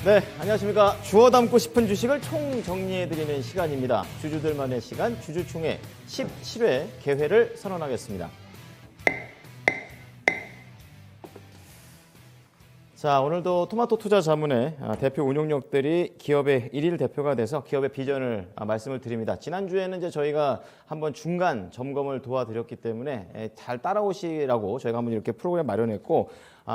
네, 안녕하십니까. 주워 담고 싶은 주식을 총정리해드리는 시간입니다. 주주들만의 시간, 주주총회 17회 개회를 선언하겠습니다. 자, 오늘도 토마토 투자 자문회 대표 운용력들이 기업의 일일 대표가 돼서 기업의 비전을 말씀을 드립니다. 지난주에는 이제 저희가 한번 중간 점검을 도와드렸기 때문에 잘 따라오시라고 저희가 한번 이렇게 프로그램 마련했고,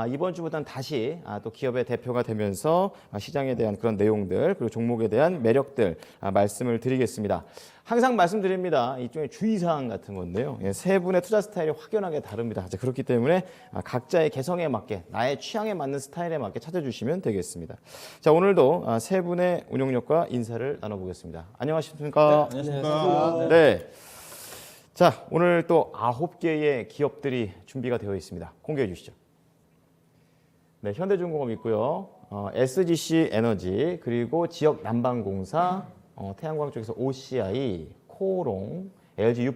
이번 주부터는 다시 또 기업의 대표가 되면서 시장에 대한 그런 내용들 그리고 종목에 대한 매력들 말씀을 드리겠습니다. 항상 말씀드립니다. 일종의 주의사항 같은 건데요. 세 분의 투자 스타일이 확연하게 다릅니다. 그렇기 때문에 각자의 개성에 맞게 나의 취향에 맞는 스타일에 맞게 찾아주시면 되겠습니다. 자, 오늘도 세 분의 운용력과 인사를 나눠보겠습니다. 안녕하십니까? 네, 안녕하십니까? 네. 자, 오늘 또 9개의 기업들이 준비가 되어 있습니다. 공개해 주시죠. 네, 현대중공업 있고요. SGC 에너지, 그리고 지역 난방공사, 태양광 쪽에서 OCI, 코오롱, LG U+,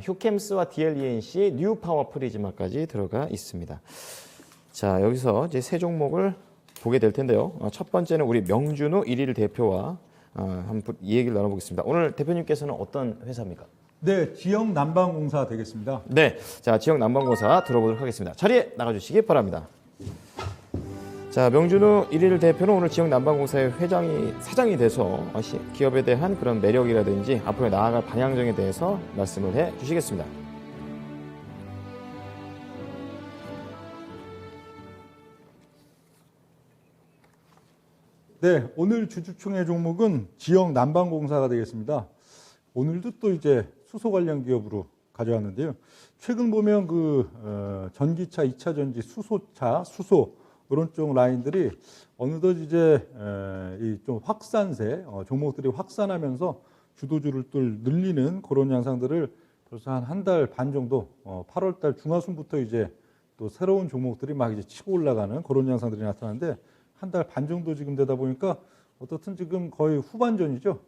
휴캠스와 DLENC, 뉴파워 프리즈마까지 들어가 있습니다. 자, 여기서 이제 세 종목을 보게 될 텐데요. 첫 번째는 우리 명준우 일일 대표와 한번 이 얘기를 나눠보겠습니다. 오늘 대표님께서는 어떤 회사입니까? 네, 지역 난방공사 되겠습니다. 네, 자, 지역 난방공사 들어보도록 하겠습니다. 자리에 나가주시기 바랍니다. 자, 명준우 일일 대표는 오늘 지역 난방공사의 사장이 돼서 기업에 대한 그런 매력이라든지 앞으로 나아갈 방향성에 대해서 말씀을 해 주시겠습니다. 네, 오늘 주주총회 종목은 지역 난방공사가 되겠습니다. 오늘도 또 이제 수소 관련 기업으로 가져왔는데요. 최근 보면 전기차, 2차 전지, 수소차, 수소 이런 쪽 라인들이 어느덧 이제 이 좀 확산세 종목들이 확산하면서 주도주를 또 늘리는 그런 양상들을 벌써 한 달 반 정도 8월 달 중하순부터 이제 또 새로운 종목들이 막 이제 치고 올라가는 그런 양상들이 나타나는데 한 달 반 정도 지금 되다 보니까 어떻든 지금 거의 후반전이죠.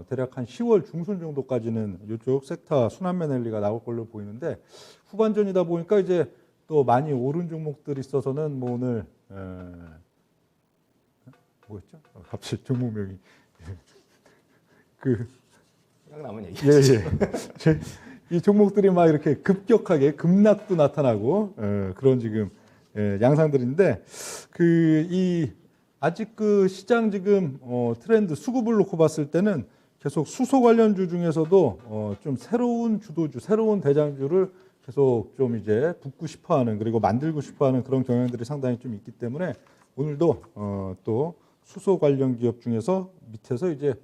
대략 한 10월 중순 정도까지는 이쪽 섹터 순환매 랠리가 나올 걸로 보이는데 후반전이다 보니까 이제 또 많이 오른 종목들이 있어서는 뭐 오늘 뭐였죠? 갑자기 종목명이 생각나면 얘기. 이 종목들이 막 이렇게 급격하게 급락도 나타나고 그런 지금 양상들인데 아직 시장 지금 트렌드 수급을 놓고 봤을 때는 계속 수소 관련주 중에서도 좀 새로운 주도주, 새로운 대장주를 계속 좀 이제 붙고 싶어하는 그리고 만들고 싶어하는 그런 경향들이 상당히 좀 있기 때문에 오늘도 또 수소 관련 기업 중에서 밑에서 이제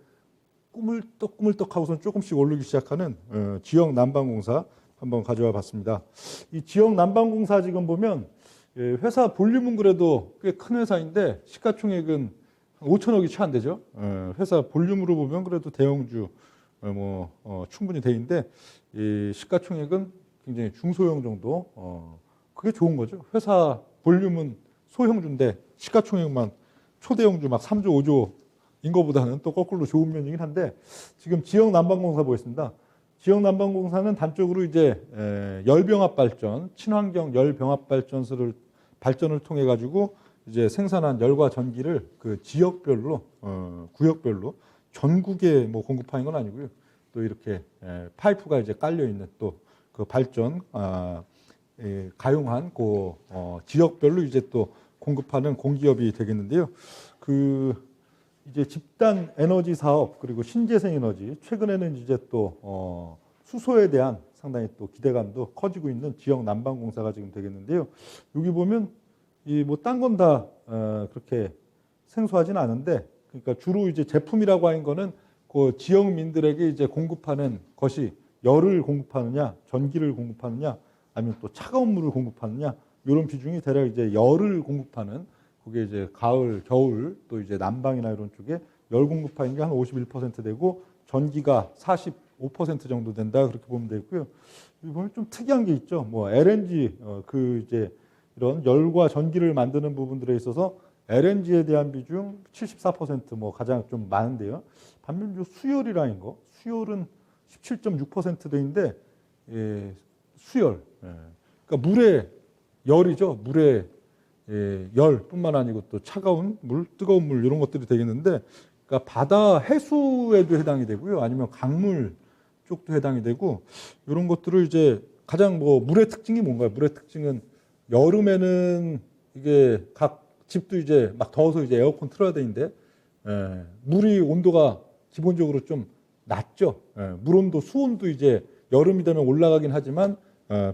꾸물떡 하고선 조금씩 오르기 시작하는 지역 난방공사 한번 가져와 봤습니다. 이 지역 난방공사 지금 보면 회사 볼륨은 그래도 꽤 큰 회사인데 시가총액은 5천억이 채 안 되죠. 회사 볼륨으로 보면 그래도 대형주 충분히 돼 있는데 이 시가총액은 굉장히 중소형 정도. 그게 좋은 거죠. 회사 볼륨은 소형주인데 시가총액만 초대형주 막 3조, 5조인 것보다는 또 거꾸로 좋은 면이긴 한데 지금 지역 난방공사 보겠습니다. 지역 난방공사는 단적으로 이제 열병합 발전, 친환경 열병합 발전을 통해 가지고 이제 생산한 열과 전기를 그 지역별로 구역별로 전국에 뭐 공급하는 건 아니고요. 또 이렇게 파이프가 이제 깔려 있는 또 그 발전 가용한 지역별로 이제 또 공급하는 공기업이 되겠는데요. 이제 집단 에너지 사업 그리고 신재생 에너지 최근에는 이제 또 수소에 대한 상당히 또 기대감도 커지고 있는 지역 난방공사가 지금 되겠는데요. 여기 보면 이 뭐 딴 건 다 그렇게 생소하진 않은데 그러니까 주로 이제 제품이라고 하는 거는 그 지역민들에게 이제 공급하는 것이 열을 공급하느냐, 전기를 공급하느냐, 아니면 또 차가운 물을 공급하느냐 이런 비중이 대략 이제 열을 공급하는 그게 이제 가을, 겨울 또 이제 난방이나 이런 쪽에 열 공급하는 게 한 51% 되고 전기가 45% 정도 된다 그렇게 보면 되고요. 여기 보면 좀 특이한 게 있죠. 뭐 LNG 이제 이런 열과 전기를 만드는 부분들에 있어서 LNG에 대한 비중 74% 뭐 가장 좀 많은데요. 반면 요 수열이라는 거, 수열은 17.6%대인데 수열, 그러니까 물의 열이죠. 물의 열뿐만 아니고 또 차가운 물, 뜨거운 물 이런 것들이 되겠는데, 그러니까 바다 해수에도 해당이 되고요, 아니면 강물 쪽도 해당이 되고, 이런 것들을 이제 가장 뭐 물의 특징이 뭔가요? 물의 특징은 여름에는 이게 각 집도 이제 막 더워서 이제 에어컨 틀어야 되는데, 물이 온도가 기본적으로 좀 낮죠. 물 온도, 수온도 이제 여름이 되면 올라가긴 하지만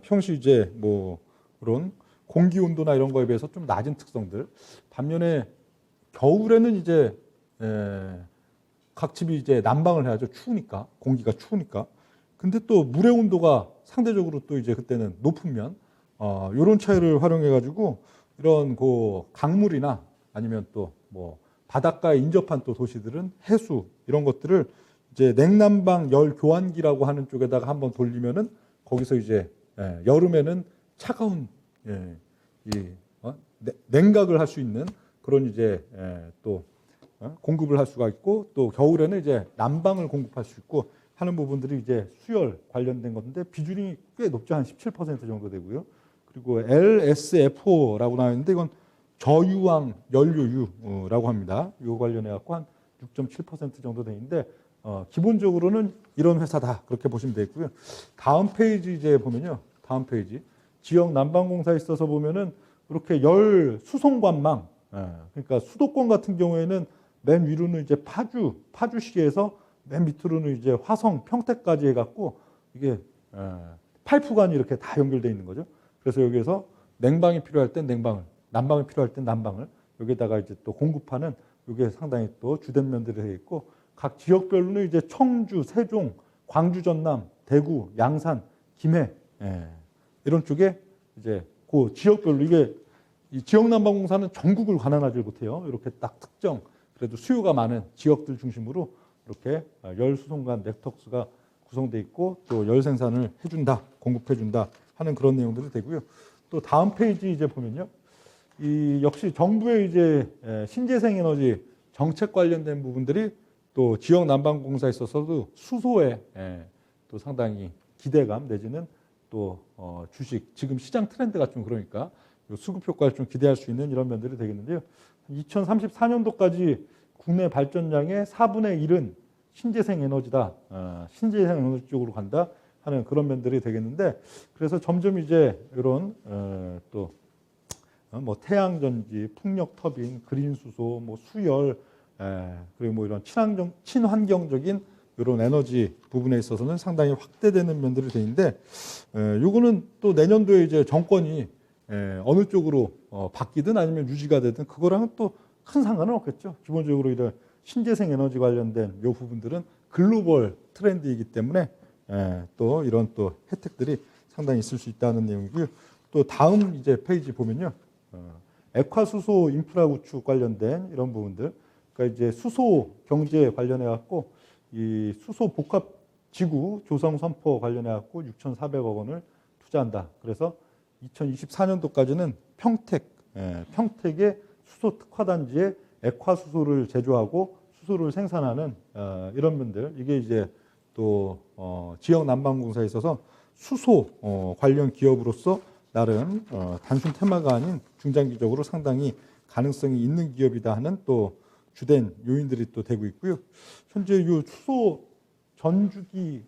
평시 이제 뭐 그런 공기 온도나 이런 거에 비해서 좀 낮은 특성들. 반면에 겨울에는 이제 각 집이 이제 난방을 해야죠. 추우니까, 공기가 추우니까. 근데 또 물의 온도가 상대적으로 또 이제 그때는 높으면 이런 차이를 활용해 가지고 이런 그 강물이나 아니면 또 뭐 바닷가에 인접한 또 도시들은 해수 이런 것들을 이제 냉난방 열 교환기라고 하는 쪽에다가 한번 돌리면은 거기서 이제 여름에는 차가운 냉각을 할 수 있는 그런 이제 또 공급을 할 수가 있고, 또 겨울에는 이제 난방을 공급할 수 있고 하는 부분들이 이제 수열 관련된 건데, 비중이 꽤 높죠. 한 17% 정도 되고요. 그리고 LSFO라고 나와 있는데, 이건 저유황 연료유라고 합니다. 이거 관련해 갖고 한 6.7% 정도 되는데, 기본적으로는 이런 회사다 그렇게 보시면 되고요. 다음 페이지 이제 보면요. 다음 페이지 지역 난방공사에 있어서 보면은 이렇게 열 수송관망, 그러니까 수도권 같은 경우에는 맨 위로는 이제 파주시에서 맨 밑으로는 이제 화성, 평택까지 해갖고 이게 파이프관이 이렇게 다 연결되어 있는 거죠. 그래서 여기에서 냉방이 필요할 땐 냉방을, 난방이 필요할 땐 난방을 여기다가 이제 또 공급하는, 이게 상당히 또 주된 면들이 되어 있고, 각 지역별로는 이제 청주, 세종, 광주, 전남, 대구, 양산, 김해 이런 쪽에 이제 그 지역별로, 이게 이 지역난방공사는 전국을 관할하지 못해요. 이렇게 딱 특정 그래도 수요가 많은 지역들 중심으로 이렇게 열 수송관 네트워크가 구성되어 있고, 또 열 생산을 해준다, 공급해준다 하는 그런 내용들이 되고요. 또 다음 페이지 이제 보면요, 이 역시 정부의 이제 신재생 에너지 정책 관련된 부분들이 또 지역 난방공사에 있어서도 수소에 또 상당히 기대감 내지는 또 주식, 지금 시장 트렌드가 좀 그러니까 수급 효과를 좀 기대할 수 있는 이런 면들이 되겠는데요. 2034년도까지 국내 발전량의 4분의 1은 신재생 에너지다, 신재생 에너지 쪽으로 간다 하는 그런 면들이 되겠는데, 그래서 점점 이제 이런 또 뭐 태양전지, 풍력 터빈, 그린 수소, 뭐 수열, 그리고 뭐 이런 친환경적인 이런 에너지 부분에 있어서는 상당히 확대되는 면들이 되는데, 요거는 또 내년도에 이제 정권이 어느 쪽으로 바뀌든 아니면 유지가 되든 그거랑은 또 큰 상관은 없겠죠. 기본적으로 이런 신재생 에너지 관련된 요 부분들은 글로벌 트렌드이기 때문에 또 이런 또 혜택들이 상당히 있을 수 있다는 내용이고요. 또 다음 이제 페이지 보면요, 액화수소 인프라 구축 관련된 이런 부분들, 그러니까 이제 수소 경제 관련해 갖고 이 수소 복합 지구 조성 선포 관련해 갖고 6,400억 원을 투자한다. 그래서 2024년도까지는 평택의 수소 특화단지에 액화수소를 제조하고 수소를 생산하는 이런 분들, 이게 이제 또 지역 난방공사에 있어서 수소 관련 기업으로서 나름 단순 테마가 아닌 중장기적으로 상당히 가능성이 있는 기업이다 하는 또 주된 요인들이 또 되고 있고요. 현재 이 수소 전주기,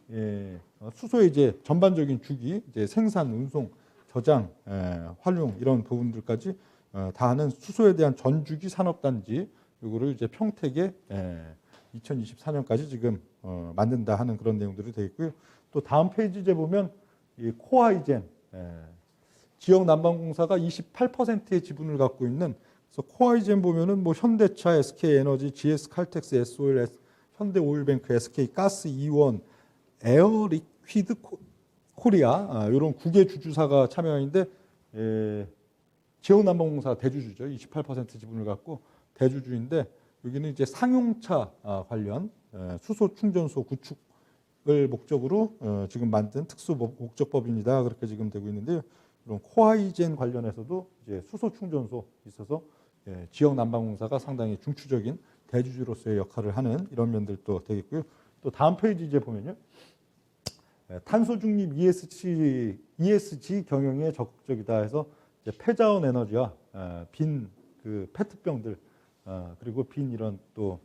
수소의 이제 전반적인 주기, 이제 생산, 운송, 저장, 활용 이런 부분들까지 다 하는 수소에 대한 전주기 산업단지, 이거를 이제 평택에 2024년까지 지금 만든다 하는 그런 내용들이 되어 있고요. 또 다음 페이지에 보면 이 코아이젠, 지역 난방공사가 28%의 지분을 갖고 있는, 그래서 코아이젠 보면은 뭐 현대차, SK에너지, GS칼텍스, SO일, 현대오일뱅크, SK가스, 이원, 에어리퀴드 코리아, 이런 9개 주주사가 참여하는데, 지역난방공사 대주주죠. 28% 지분을 갖고 대주주인데, 여기는 이제 상용차 관련 수소 충전소 구축을 목적으로 지금 만든 특수 목적법입니다. 그렇게 지금 되고 있는데요. 이런 코아이젠 관련해서도 이제 수소 충전소 있어서 지역 난방공사가 상당히 중추적인 대주주로서의 역할을 하는 이런 면들도 되겠고요. 또 다음 페이지 이제 보면요, 탄소 중립 ESG 경영에 적극적이다 해서 이제 폐자원 에너지와 빈 그 페트병들 그리고 빈 이런 또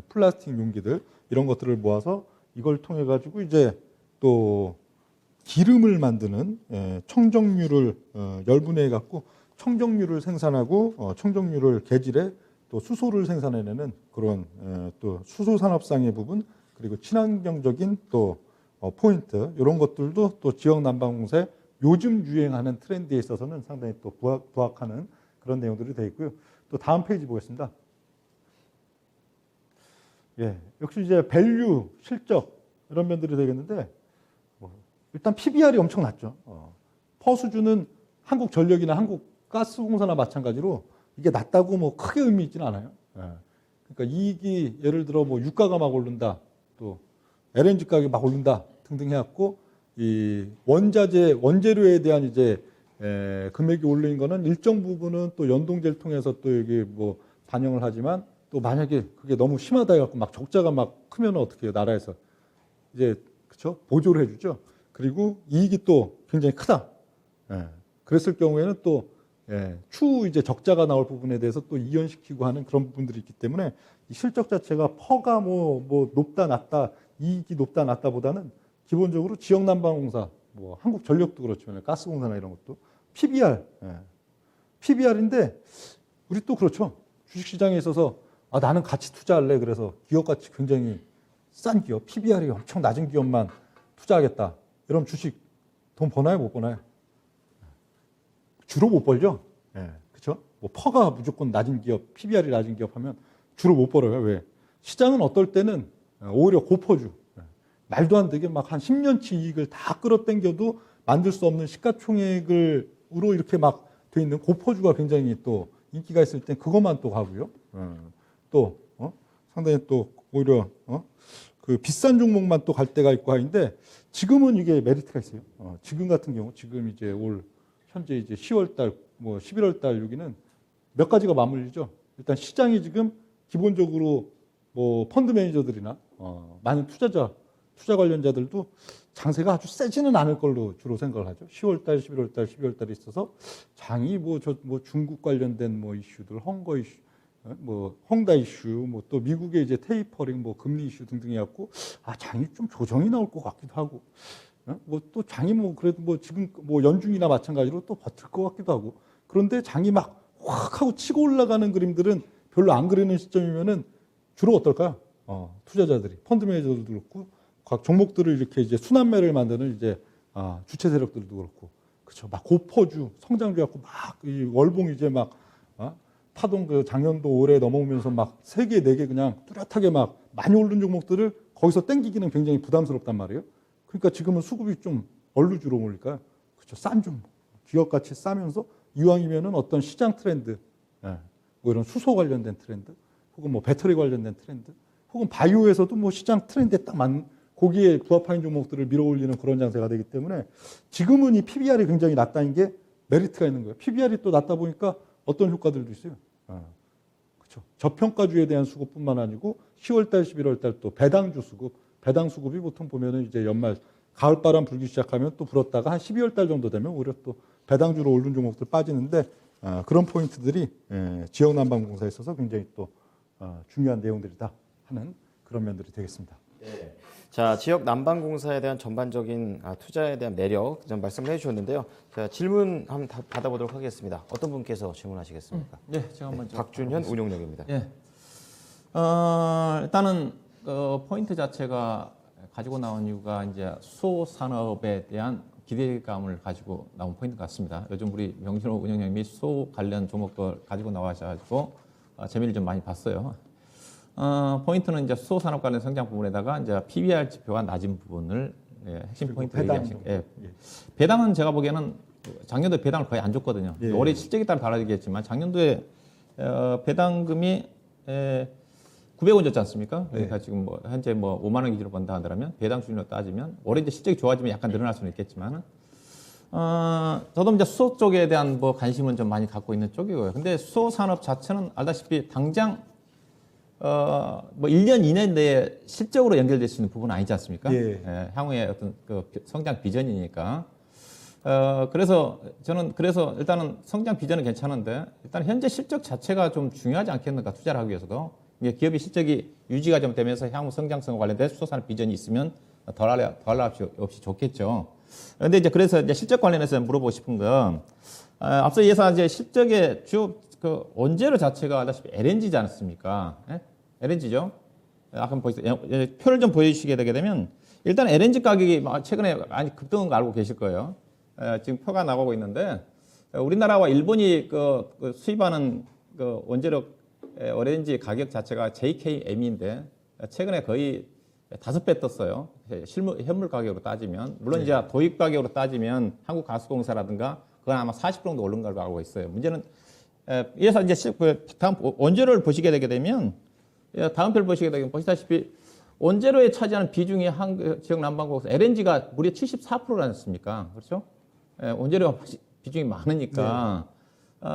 플라스틱 용기들 이런 것들을 모아서 이걸 통해 가지고 이제 또 기름을 만드는 청정유를 열분해해 갖고 청정유를 생산하고 청정유를 개질해 또 수소를 생산해내는 그런 또 수소 산업상의 부분 그리고 친환경적인 또 포인트 이런 것들도 또 지역 난방공사에 요즘 유행하는 트렌드에 있어서는 상당히 또 부합하는 그런 내용들이 되어 있고요. 또 다음 페이지 보겠습니다. 예, 역시 이제 밸류, 실적 이런 면들이 되겠는데 일단 PBR이 엄청 낮죠. 퍼 수준은 한국전력이나 한국가스공사나 마찬가지로 이게 낮다고 뭐 크게 의미 있지는 않아요. 예. 그러니까 이익이 예를 들어 뭐 유가가 막 오른다, 또 LNG 가격이 막 오른다 등등 해갖고 이 원재료에 대한 이제 금액이 올린 거는 일정 부분은 또 연동제를 통해서 또 여기 뭐 반영을 하지만 또 만약에 그게 너무 심하다 해갖고 막 적자가 막 크면 어떻게 해요? 나라에서 이제 그렇죠? 보조를 해주죠. 그리고 이익이 또 굉장히 크다. 예. 그랬을 경우에는 또 추후 이제 적자가 나올 부분에 대해서 또 이연시키고 하는 그런 부분들이 있기 때문에 이 실적 자체가 퍼가 뭐 높다 낮다 이익이 높다 낮다보다는 기본적으로 지역난방공사 뭐 한국전력도 그렇지만 가스공사나 이런 것도 PBR PBR인데 우리 또 그렇죠. 주식시장에 있어서 나는 같이 투자할래. 그래서 기업 가치 굉장히 싼 기업, PBR이 엄청 낮은 기업만 투자하겠다. 이러면 주식 돈 버나요, 못 버나요? 주로 못 벌죠. 그렇죠? 뭐 퍼가 무조건 낮은 기업, PBR이 낮은 기업 하면 주로 못 벌어요. 왜? 시장은 어떨 때는 오히려 고퍼주. 말도 안 되게 막 한 10년치 이익을 다 끌어당겨도 만들 수 없는 시가총액으로 이렇게 막 돼 있는 고퍼주가 굉장히 또 인기가 있을 땐 그것만 또 가고요. 또 상당히 또 오히려 그 비싼 종목만 또 갈 때가 있고 하는데 지금은 이게 메리트가 있어요. 지금 같은 경우 지금 이제 올 현재 이제 10월 달 뭐 11월 달 여기는 몇 가지가 맞물리죠. 일단 시장이 지금 기본적으로 뭐 펀드 매니저들이나 많은 투자 관련자들도 장세가 아주 세지는 않을 걸로 주로 생각을 하죠. 10월 달, 11월 달, 12월 달에 있어서 장이 뭐 중국 관련된 뭐 이슈들, 헝거 이슈, 뭐 헝다 이슈, 뭐 또 미국의 이제 테이퍼링, 뭐 금리 이슈 등등이 갖고 장이 좀 조정이 나올 것 같기도 하고, 뭐 또 장이 뭐 그래도 뭐 지금 뭐 연중이나 마찬가지로 또 버틸 것 같기도 하고, 그런데 장이 막 확 하고 치고 올라가는 그림들은 별로 안 그리는 시점이면은 주로 어떨까요? 투자자들이 펀드 매니저들도 그렇고 각 종목들을 이렇게 이제 순환매를 만드는 이제 주체 세력들도 그렇고, 그렇죠? 막 고퍼주 성장주 갖고 막 이 월봉 이제 막 파동 그 작년도 올해 넘어오면서 막 3개, 4개 그냥 뚜렷하게 막 많이 오른 종목들을 거기서 땡기기는 굉장히 부담스럽단 말이에요. 그러니까 지금은 수급이 좀 얼루 주로 몰릴까요? 그렇죠. 싼 종목, 기업 가치 싸면서 이왕이면은 어떤 시장 트렌드, 뭐 이런 수소 관련된 트렌드, 혹은 뭐 배터리 관련된 트렌드, 혹은 바이오에서도 뭐 시장 트렌드에 딱 맞는 거기에 부합하는 종목들을 밀어올리는 그런 장세가 되기 때문에 지금은 이 PBR이 굉장히 낮다는 게 메리트가 있는 거예요. PBR이 또 낮다 보니까 어떤 효과들도 있어요. 그렇죠. 저평가주에 대한 수급뿐만 아니고 10월달, 11월달 또 배당주 수급, 배당 수급이 보통 보면은 이제 연말 가을바람 불기 시작하면 또 불었다가 한 12월달 정도 되면 오히려 또 배당주로 오른 종목들 빠지는데 그런 포인트들이 지역난방공사에 있어서 굉장히 또 중요한 내용들이다 하는 그런 면들이 되겠습니다. 네. 자, 지역 난방공사에 대한 전반적인 투자에 대한 매력 좀 말씀을 해주셨는데요. 자, 질문 한번 받아보도록 하겠습니다. 어떤 분께서 질문하시겠습니까? 네, 제가 먼저. 박준현 운용력입니다. 예. 일단은 포인트 자체가 가지고 나온 이유가 이제 수소 산업에 대한 기대감을 가지고 나온 포인트 같습니다. 요즘 우리 명진호 운영님이 수소 관련 종목들 가지고 나와셔가지고 재미를 좀 많이 봤어요. 포인트는 이제 수소 산업 관련 성장 부분에다가 이제 PBR 지표가 낮은 부분을 핵심 포인트로 얘기하신. 배당은 제가 보기에는 작년도에 배당을 거의 안 줬거든요. 올해 실적에 따라 달라지겠지만 작년도에 배당금이 900원 줬지 않습니까? 그러니까 지금 뭐 현재 뭐 5만 원 기준으로 본다 하더라면 배당 수준으로 따지면 올해 이제 실적이 좋아지면 약간 늘어날 수는 있겠지만은 저도 이제 수소 쪽에 대한 뭐 관심은 좀 많이 갖고 있는 쪽이고요. 근데 수소 산업 자체는 알다시피 당장 뭐 1년, 2년 내에 실적으로 연결될 수 있는 부분은 아니지 않습니까? 향후에 어떤 그 성장 비전이니까. 그래서 저는 일단은 성장 비전은 괜찮은데 일단 현재 실적 자체가 좀 중요하지 않겠는가 투자를 하기 위해서도 이게 기업의 실적이 유지가 좀 되면서 향후 성장성과 관련된 수소산업 비전이 있으면 더할 없이 좋겠죠. 그런데 이제 그래서 이제 실적 관련해서 물어보고 싶은 건 앞서 이어서 이제 실적의 주요 그 원재료 자체가 알다시피 LNG지 않습니까? 예? LNG죠. 아까 보세요. 표를 좀 보여주시게 되게 되면 일단 LNG 가격이 최근에 많이 급등한 거 알고 계실 거예요. 지금 표가 나오고 있는데 우리나라와 일본이 그 수입하는 그 원재료 LNG 가격 자체가 JKM인데 최근에 거의 5배 떴어요. 현물 가격으로 따지면 물론 이제 도입 가격으로 따지면 한국가스공사라든가 그건 아마 40% 정도 오른 걸로 알고 있어요. 문제는 이래서 이제 다음 원재료를 보시게 되게 되면 다음 표를 보시게 되면 보시다시피 원재료에 차지하는 비중이 지역 난방국에서 LNG가 무려 74%지 않습니까? 그렇죠? 원재료 비중이 많으니까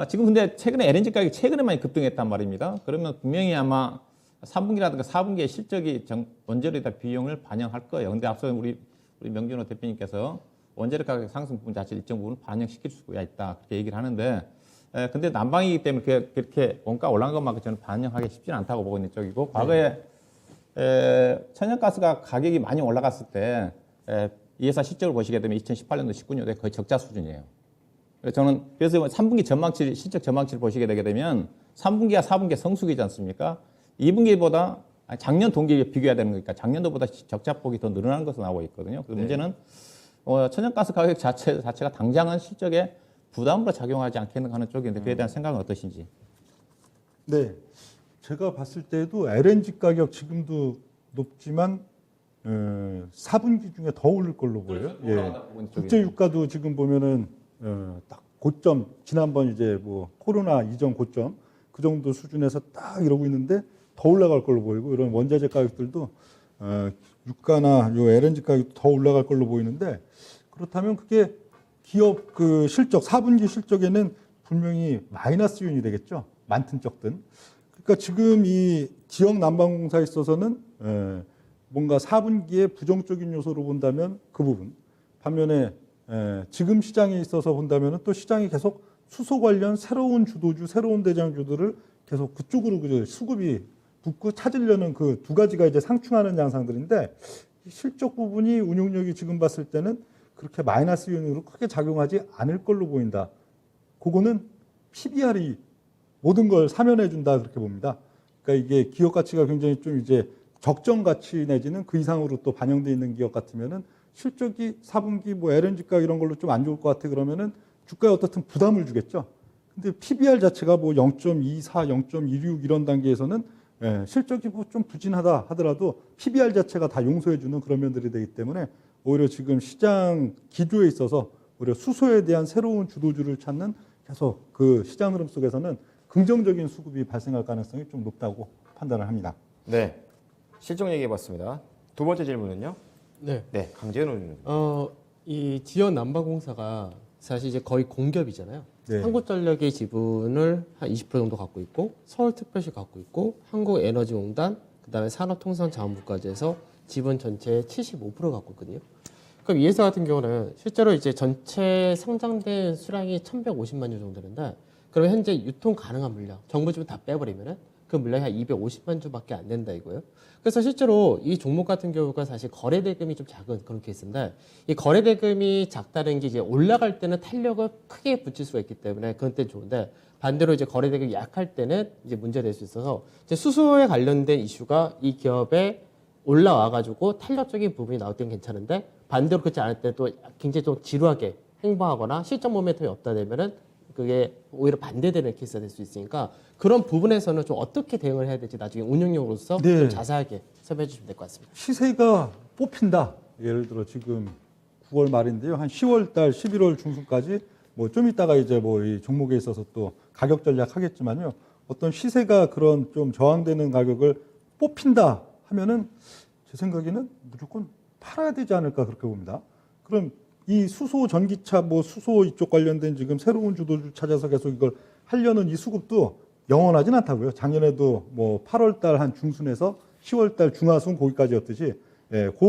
지금 근데 최근에 LNG 가격이 최근에 많이 급등했단 말입니다. 그러면 분명히 아마 3분기라든가 4분기의 실적이 원재료에다 비용을 반영할 거예요. 근데 앞서 우리 명준호 대표님께서 원재료 가격 상승 부분 자체 일정 부분 반영시킬 수가 있다 그렇게 얘기를 하는데 근데 난방이기 때문에 그렇게 원가 올라간 것만큼 저는 반영하기 쉽지는 않다고 보고 있는 쪽이고 과거에 천연가스가 가격이 많이 올라갔을 때 이 회사 실적을 보시게 되면 2018년도 19년도에 거의 적자 수준이에요. 그래서 3분기 전망치 실적 전망치를 보시게 되게 되면 3분기와 4분기 성수기지 않습니까? 2분기보다 작년 동기에 비교해야 되는 거니까 작년도보다 적자폭이 더 늘어난 것으로 나오고 있거든요. 그래서 문제는 천연가스 가격 자체가 당장은 실적에 부담으로 작용하지 않겠는가 하는 쪽인데 그에 대한 생각은 어떠신지? 네, 제가 봤을 때도 LNG 가격 지금도 높지만 4분기 중에 더 오를 걸로 보여요. 예. 국제 유가도 지금 보면은 딱 고점 지난번 이제 뭐 코로나 이전 고점 그 정도 수준에서 딱 이러고 있는데 더 올라갈 걸로 보이고 이런 원자재 가격들도 유가나 요 LNG 가격도 더 올라갈 걸로 보이는데 그렇다면 그게 기업 그 실적 4분기 실적에는 분명히 마이너스 요인이 되겠죠. 많든 적든. 그러니까 지금 이 지역 난방공사에 있어서는 뭔가 4분기에 부정적인 요소로 본다면 그 부분. 반면에 지금 시장에 있어서 본다면 또 시장이 계속 수소 관련 새로운 주도주, 새로운 대장주들을 계속 그쪽으로 그 수급이 붙고 찾으려는 그 두 가지가 이제 상충하는 양상들인데 실적 부분이 운용력이 지금 봤을 때는 그렇게 마이너스 요인으로 크게 작용하지 않을 걸로 보인다. 그거는 PBR이 모든 걸 사면해 준다 그렇게 봅니다. 그러니까 이게 기업 가치가 굉장히 좀 이제 적정 가치 내지는 그 이상으로 또 반영돼 있는 기업 같으면은 실적이 4분기 뭐 LNG가 이런 걸로 좀 안 좋을 것 같아 그러면은 주가에 어떻든 부담을 주겠죠. 근데 PBR 자체가 뭐 0.24, 0.16 이런 단계에서는 실적이 뭐 좀 부진하다 하더라도 PBR 자체가 다 용서해 주는 그런 면들이 되기 때문에 오히려 지금 시장 기조에 있어서 오히려 수소에 대한 새로운 주도주를 찾는 계속 그 시장 흐름 속에서는 긍정적인 수급이 발생할 가능성이 좀 높다고 판단을 합니다. 네, 실적 얘기해봤습니다. 두 번째 질문은요? 네. 네, 강재현 의원님. 이 지연 난방공사가 사실 이제 거의 공기업이잖아요. 네. 한국전력의 지분을 한 20% 정도 갖고 있고, 서울특별시 갖고 있고, 한국에너지공단, 그다음에 산업통상자원부까지 해서 지분 전체의 75% 갖고 있거든요. 그럼 이 회사 같은 경우는 실제로 이제 전체 상장된 수량이 1,150만 주 정도 되는데, 그럼 현재 유통 가능한 물량, 정부 지분 다 빼버리면은 그 물량이 한 250만 주밖에 안 된다 이거예요. 그래서 실제로 이 종목 같은 경우가 사실 거래 대금이 좀 작은 그런 케이스인데 이 거래 대금이 작다는 게 이제 올라갈 때는 탄력을 크게 붙일 수가 있기 때문에 그건 때 좋은데 반대로 이제 거래 대금이 약할 때는 이제 문제가 될 수 있어서 이제 수소에 관련된 이슈가 이 기업에 올라와가지고 탄력적인 부분이 나올 때는 괜찮은데 반대로 그렇지 않을 때 또 굉장히 좀 지루하게 행보하거나 실적 모멘텀이 없다 되면은 그게 오히려 반대되는 케이스가 될 수 있으니까 그런 부분에서는 좀 어떻게 대응을 해야 될지 나중에 운영용으로서 네. 좀 자세하게 설명해 주시면 될 것 같습니다. 시세가 뽑힌다. 예를 들어 지금 9월 말인데요. 한 10월 달, 11월 중순까지 뭐 좀 이따가 이제 뭐 이 종목에 있어서 또 가격 전략 하겠지만요. 어떤 시세가 그런 좀 저항되는 가격을 뽑힌다 하면은 제 생각에는 무조건 팔아야 되지 않을까 그렇게 봅니다. 그럼 이 수소 전기차 뭐 수소 이쪽 관련된 지금 새로운 주도주 찾아서 계속 이걸 하려는 이 수급도 영원하진 않다고요. 작년에도 뭐 8월 달 한 중순에서 10월 달 중하순 거기까지였듯이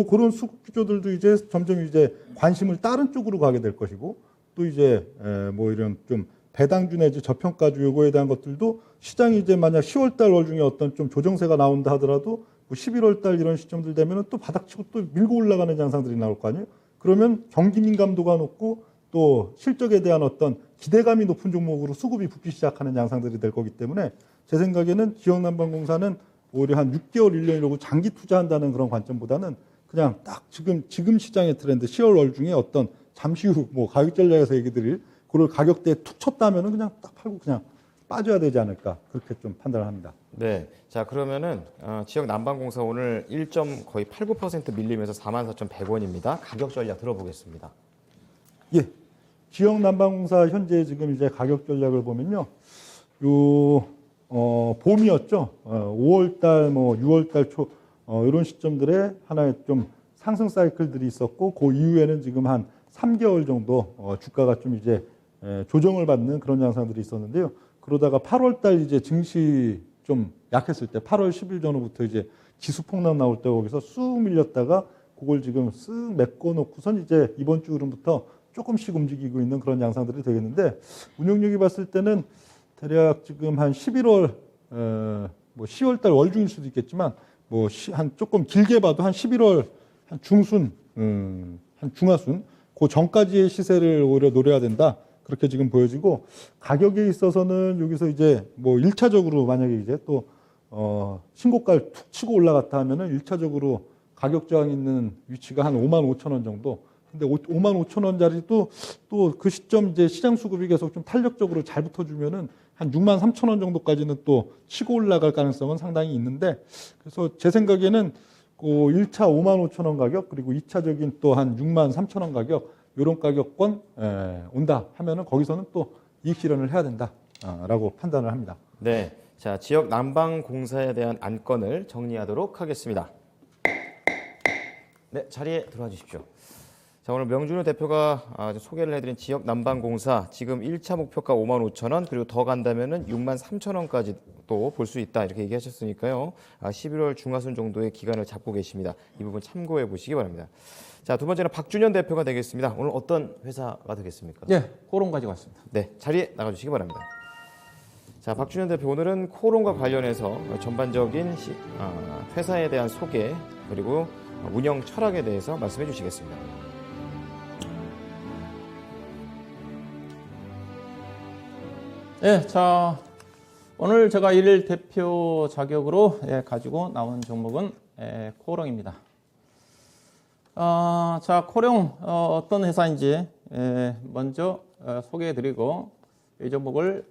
그런 수급 구조들도 이제 점점 이제 관심을 다른 쪽으로 가게 될 것이고 또 이제 뭐 이런 좀 배당주 내지 저평가주 요거에 대한 것들도 시장이 이제 만약 10월달 월 중에 어떤 좀 조정세가 나온다 하더라도 뭐 11월달 이런 시점들 되면은 또 바닥치고 또 밀고 올라가는 양상들이 나올 거 아니에요. 그러면 경기 민감도가 높고 또 실적에 대한 어떤 기대감이 높은 종목으로 수급이 붙기 시작하는 양상들이 될 거기 때문에 제 생각에는 기억난방공사는 오히려 한 6개월, 1년 이러고 장기 투자한다는 그런 관점보다는 그냥 딱 지금 시장의 트렌드 10월 월 중에 어떤 잠시 후 뭐 가격 전략에서 얘기 드릴 그걸 가격대에 툭 쳤다면은 그냥 딱 팔고 그냥 빠져야 되지 않을까 그렇게 좀 판단을 합니다. 네. 자, 그러면은 지역 난방공사 오늘 거의 89% 밀리면서 44,100원입니다. 가격 전략 들어보겠습니다. 예. 지역 난방공사 현재 지금 이제 가격 전략을 보면요. 봄이었죠. 5월달, 뭐 6월달 초 이런 시점들에 하나의 좀 상승 사이클들이 있었고 그 이후에는 지금 한 3개월 정도 주가가 좀 이제 조정을 받는 그런 양상들이 있었는데요. 그러다가 8월달 이제 증시 좀 약했을 때 8월 10일 전후부터 이제 지수 폭락 나올 때 거기서 쑥 밀렸다가 그걸 지금 쓱 메꿔 놓고선 이제 이번 주 흐름부터 조금씩 움직이고 있는 그런 양상들이 되겠는데 운영력이 봤을 때는 대략 지금 한 11월 뭐 10월달 월중일 수도 있겠지만 뭐 한 조금 길게 봐도 한 11월 한 중순 한 중하순 그 전까지의 시세를 오히려 노려야 된다. 그렇게 지금 보여지고 가격에 있어서는 여기서 이제 뭐 1차적으로 만약에 이제 또 신고가를 툭 치고 올라갔다 하면은 1차적으로 가격 저항 있는 위치가 한 55,000원 정도. 근데 55,000원짜리도 또 그 시점 이제 시장 수급이 계속 좀 탄력적으로 잘 붙어주면은 한 63,000원 정도까지는 또 치고 올라갈 가능성은 상당히 있는데 그래서 제 생각에는 그 1차 55,000원 가격 그리고 2차적인 또 한 63,000원 가격 이런 가격권 온다 하면은 거기서는 또 이익 실현을 해야 된다라고 판단을 합니다. 네. 자, 지역 난방공사에 대한 안건을 정리하도록 하겠습니다. 네, 자리에 들어와 주십시오. 자, 오늘 명준호 대표가 소개를 해드린 지역 난방공사 지금 1차 목표가 55,000원 그리고 더 간다면은 63,000원까지 또 볼 수 있다 이렇게 얘기하셨으니까요. 11월 중하순 정도의 기간을 잡고 계십니다. 이 부분 참고해 보시기 바랍니다. 자, 두 번째는 박준현 대표가 되겠습니다. 오늘 어떤 회사가 되겠습니까? 네, 코롱 가지고 왔습니다. 네, 자리에 나가주시기 바랍니다. 자, 박준현 대표 오늘은 코롱과 관련해서 전반적인 회사에 대한 소개 그리고 운영 철학에 대해서 말씀해 주시겠습니다. 네, 자 오늘 제가 일일 대표 자격으로 가지고 나온 종목은 코롱입니다. 자, 코롱 어떤 회사인지 먼저 소개해드리고 이 종목을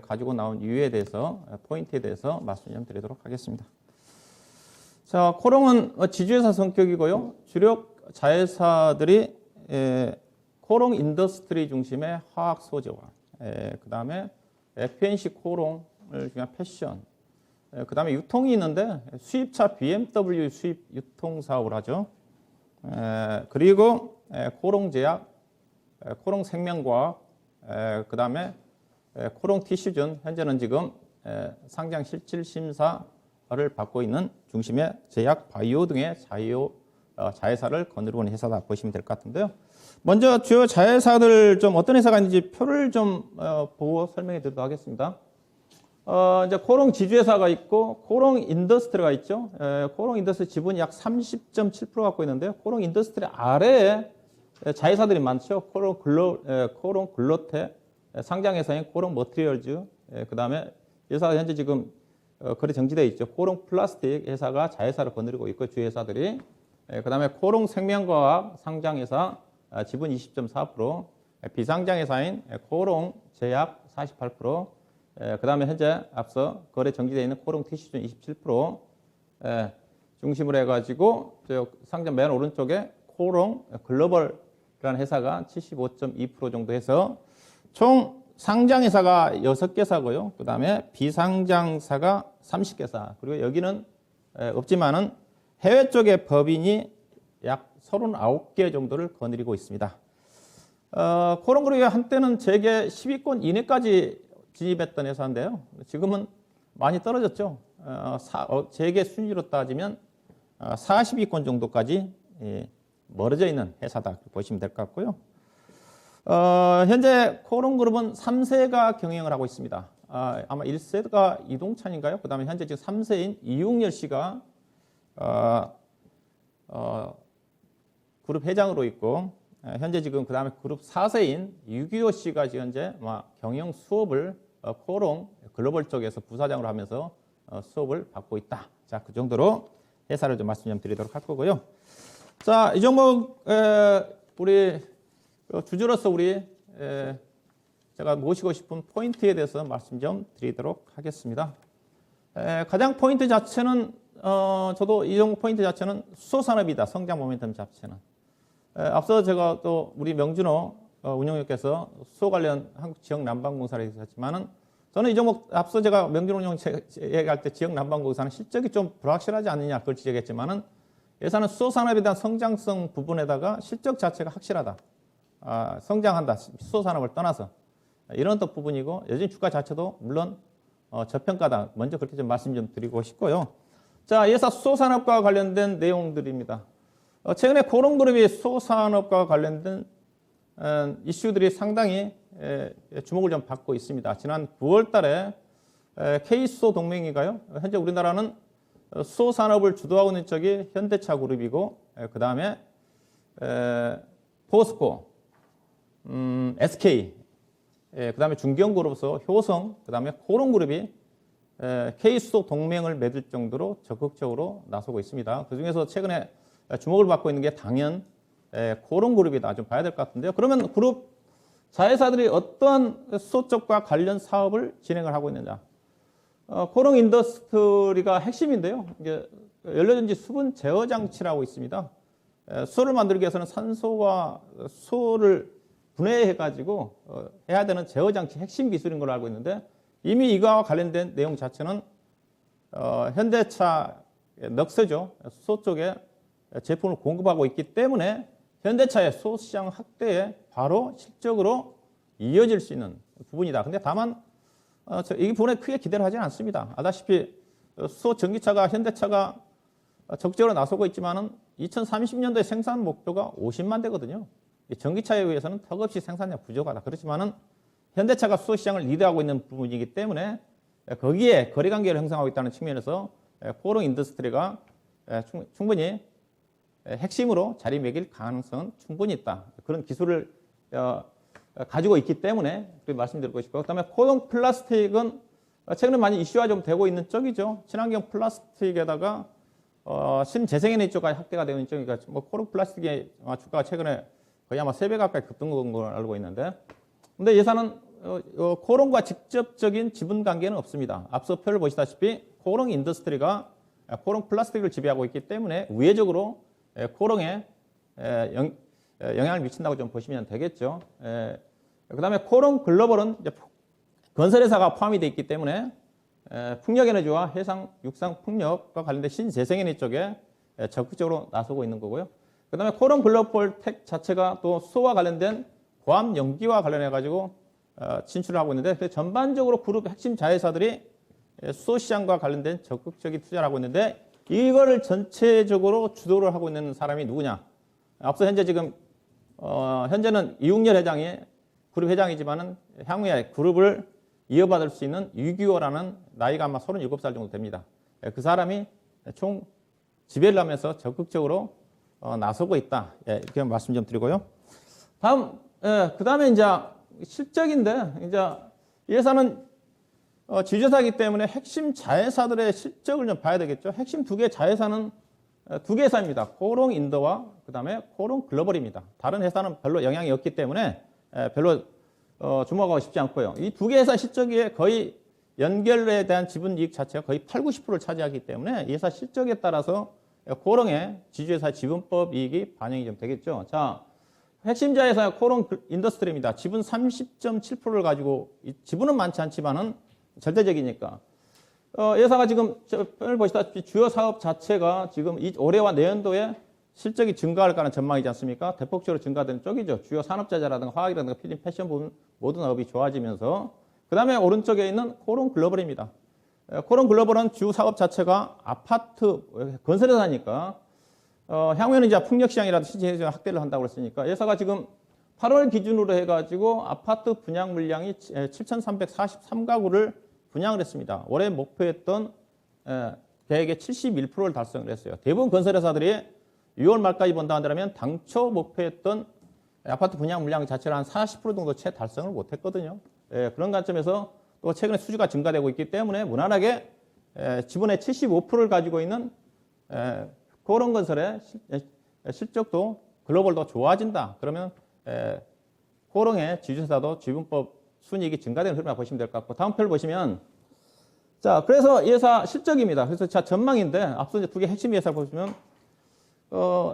가지고 나온 이유에 대해서 포인트에 대해서 말씀 좀 드리도록 하겠습니다. 자, 코롱은 지주회사 성격이고요. 주력 자회사들이 코롱 인더스트리 중심의 화학 소재와 그 다음에 FNC 코롱을 중요한 패션 그 다음에 유통이 있는데 수입차 BMW 수입 유통 사업을 하죠. 그리고 코롱제약, 코롱생명과학, 그 다음에 코롱 티슈전 현재는 지금 상장 실질 심사를 받고 있는 중심의 제약, 바이오 등의 자회사를 거느리고 있는 회사다 보시면 될 것 같은데요. 먼저 주요 자회사들 좀 어떤 회사가 있는지 표를 좀 보고 설명해 드리도록 하겠습니다. 이제 코롱 지주회사가 있고 코롱 인더스트리가 있죠. 코롱 인더스트리 지분이 약 30.7% 갖고 있는데요. 코롱 인더스트리 아래에 자회사들이 많죠. 코롱 글로테, 상장회사인 코롱 머티리얼즈, 그 다음에 회사가 현재 지금 거래 정지되어 있죠. 코롱 플라스틱 회사가 자회사를 거느리고 있고 주회사들이, 그 다음에 코롱 생명과학 상장회사 지분 20.4%, 비상장회사인 코롱 제약 48%, 그 다음에 현재 앞서 거래 정지되어 있는 코롱 티슈전 27%, 중심으로 해가지고 상장 맨 오른쪽에 코롱 글로벌이라는 회사가 75.2% 정도 해서 총 상장회사가 6개사고요. 그 다음에 비상장사가 30개사. 그리고 여기는 없지만은 해외 쪽의 법인이 약 39개 정도를 거느리고 있습니다. 코롱그룹이 한때는 세계 10위권 이내까지 진입했던 회사인데요. 지금은 많이 떨어졌죠. 세계 순위로 따지면 40위권 정도까지 멀어져 있는 회사다 보시면 될 것 같고요. 현재 코롱그룹은 3세가 경영을 하고 있습니다. 아마 1세가 이동찬인가요? 그 다음에 현재 지금 3세인 이웅열 씨가 그룹 회장으로 있고, 현재 지금 그 다음에 그룹 4세인 유기호 씨가 지금 현재 경영 수업을 코롱 글로벌 쪽에서 부사장으로 하면서 수업을 받고 있다. 자, 그 정도로 회사를 좀 말씀 좀 드리도록 할 거고요. 자, 이 종목 우리 주주로서 제가 모시고 싶은 포인트에 대해서 말씀 좀 드리도록 하겠습니다. 가장 포인트 자체는 저도 이 종목 포인트 자체는 수소산업이다. 성장 모멘텀 자체는. 앞서 제가 또 우리 명준호 운영위원께서 수소 관련 한국 지역 난방공사를 했지만은 저는 이 종목 앞서 제가 명준호 운영 얘기할 때 지역 난방공사는 실적이 좀 불확실하지 않느냐 그걸 지적했지만은 예산은 수소산업에 대한 성장성 부분에다가 실적 자체가 확실하다. 성장한다. 수소산업을 떠나서 이런 또 부분이고 여전히 주가 자체도 물론 저평가다. 먼저 그렇게 좀 말씀 좀 드리고 싶고요. 자, 예사 수소산업과 관련된 내용들입니다. 최근에 코롱그룹이 수소산업과 관련된 이슈들이 상당히 주목을 좀 받고 있습니다. 지난 9월 달에 K수소 동맹인가요? 현재 우리나라는 수소산업을 주도하고 있는 쪽이 현대차 그룹이고 그 다음에 포스코, SK, 그 다음에 중견그룹으로서 효성, 그 다음에 코롱그룹이 K수소 동맹을 맺을 정도로 적극적으로 나서고 있습니다. 그중에서 최근에 주목을 받고 있는 게 당연 코롱그룹이다. 좀 봐야 될 것 같은데요. 그러면 그룹 자회사들이 어떤 수소 쪽과 관련 사업을 진행을 하고 있느냐. 코롱 인더스트리가 핵심인데요. 이게 연료전지 수분 제어 장치라고 있습니다. 수소를 만들기 위해서는 산소와 수소를 분해해가지고 해야 되는 제어 장치 핵심 기술인 걸로 알고 있는데 이미 이거와 관련된 내용 자체는 현대차 넉스죠. 수소 쪽에 제품을 공급하고 있기 때문에 현대차의 수소 시장 확대에 바로 실적으로 이어질 수 있는 부분이다. 근데 다만 이 부분에 크게 기대를 하지는 않습니다. 아다시피 수소 전기차가 현대차가 적극적으로 나서고 있지만은 2030년도에 생산 목표가 50만 대거든요. 전기차에 의해서는 턱없이 생산량 부족하다. 그렇지만은 현대차가 수소 시장을 리드하고 있는 부분이기 때문에 거기에 거래관계를 형성하고 있다는 측면에서 코롱 인더스트리가 충분히 핵심으로 자리매길 가능성은 충분히 있다. 그런 기술을 가지고 있기 때문에 그렇게 말씀드리고 싶고요. 그다음에 코롱 플라스틱은 최근에 많이 이슈화 좀 되고 있는 쪽이죠. 친환경 플라스틱에다가 신재생에너지 쪽까지 확대가 되어 있는 쪽이니까 코롱 플라스틱의 주가가 최근에 거의 아마 3배 가까이 급등한 걸 알고 있는데 근데 예산은 코롱과 직접적인 지분 관계는 없습니다. 앞서 표를 보시다시피 코롱 인더스트리가 코롱 플라스틱을 지배하고 있기 때문에 우회적으로 코롱에 영향을 미친다고 좀 보시면 되겠죠. 그 다음에 코롱 글로벌은 이제 건설회사가 포함이 되어 있기 때문에 풍력에너지와 해상, 육상, 풍력과 관련된 신재생에너지 쪽에 적극적으로 나서고 있는 거고요. 그 다음에 코롱 글로벌 텍 자체가 또 수소와 관련된 고압 연기와 관련해가지고 진출을 하고 있는데 전반적으로 그룹 핵심 자회사들이 수소 시장과 관련된 적극적인 투자를 하고 있는데 이거를 전체적으로 주도를 하고 있는 사람이 누구냐? 앞서 현재 지금 현재는 이웅열 회장이 그룹 회장이지만은 향후에 그룹을 이어받을 수 있는 유기호라는 나이가 아마 37살 정도 됩니다. 그 사람이 총 지배를 하면서 적극적으로 나서고 있다. 이렇게 말씀 좀 드리고요. 다음, 그 다음에 이제 실적인데 이제 예산은 지주사이기 때문에 핵심 자회사들의 실적을 좀 봐야 되겠죠. 핵심 두 개 자회사는 두 개 회사입니다. 코롱 인더와 그 다음에 코롱 글로벌입니다. 다른 회사는 별로 영향이 없기 때문에 별로 주목하고 싶지 않고요. 이 두 개 회사 실적에 거의 연결에 대한 지분 이익 자체가 거의 80~90%를 차지하기 때문에 이 회사 실적에 따라서 코롱의 지주회사 지분법 이익이 반영이 좀 되겠죠. 자, 핵심 자회사 코롱 인더스트리입니다. 지분 30.7%를 가지고 지분은 많지 않지만은 절대적이니까. 회사가 지금 표를 보시다시피 주요 사업 자체가 지금 올해와 내년도에 실적이 증가할 거라는 전망이지 않습니까? 대폭적으로 증가되는 쪽이죠. 주요 산업자재라든가 화학이라든가 필름, 패션 부분 모든 사업이 좋아지면서 그 다음에 오른쪽에 있는 코롱 글로벌입니다. 코롱 글로벌은 주 사업 자체가 아파트 건설회사니까 향후에는 이제 풍력시장이라든지 신재생 확대를 한다고 그랬으니까 회사가 지금 8월 기준으로 해가지고 아파트 분양 물량이 7,343가구를 분양을 했습니다. 올해 목표했던 계획의 71%를 달성을 했어요. 대부분 건설회사들이 6월 말까지 본다 한다면 당초 목표했던 아파트 분양 물량 자체를 한 40% 정도 채 달성을 못했거든요. 그런 관점에서 또 최근에 수주가 증가되고 있기 때문에 무난하게 지분의 75%를 가지고 있는 코롱건설의 실적도 글로벌도 좋아진다. 그러면 코롱의 지주사도 지분법 순이익이 증가되는 흐름이라고 보시면 될 것 같고, 다음 표를 보시면, 자, 그래서 이 회사 실적입니다. 그래서 자, 전망인데 앞서 이제 두 개 핵심 회사 보시면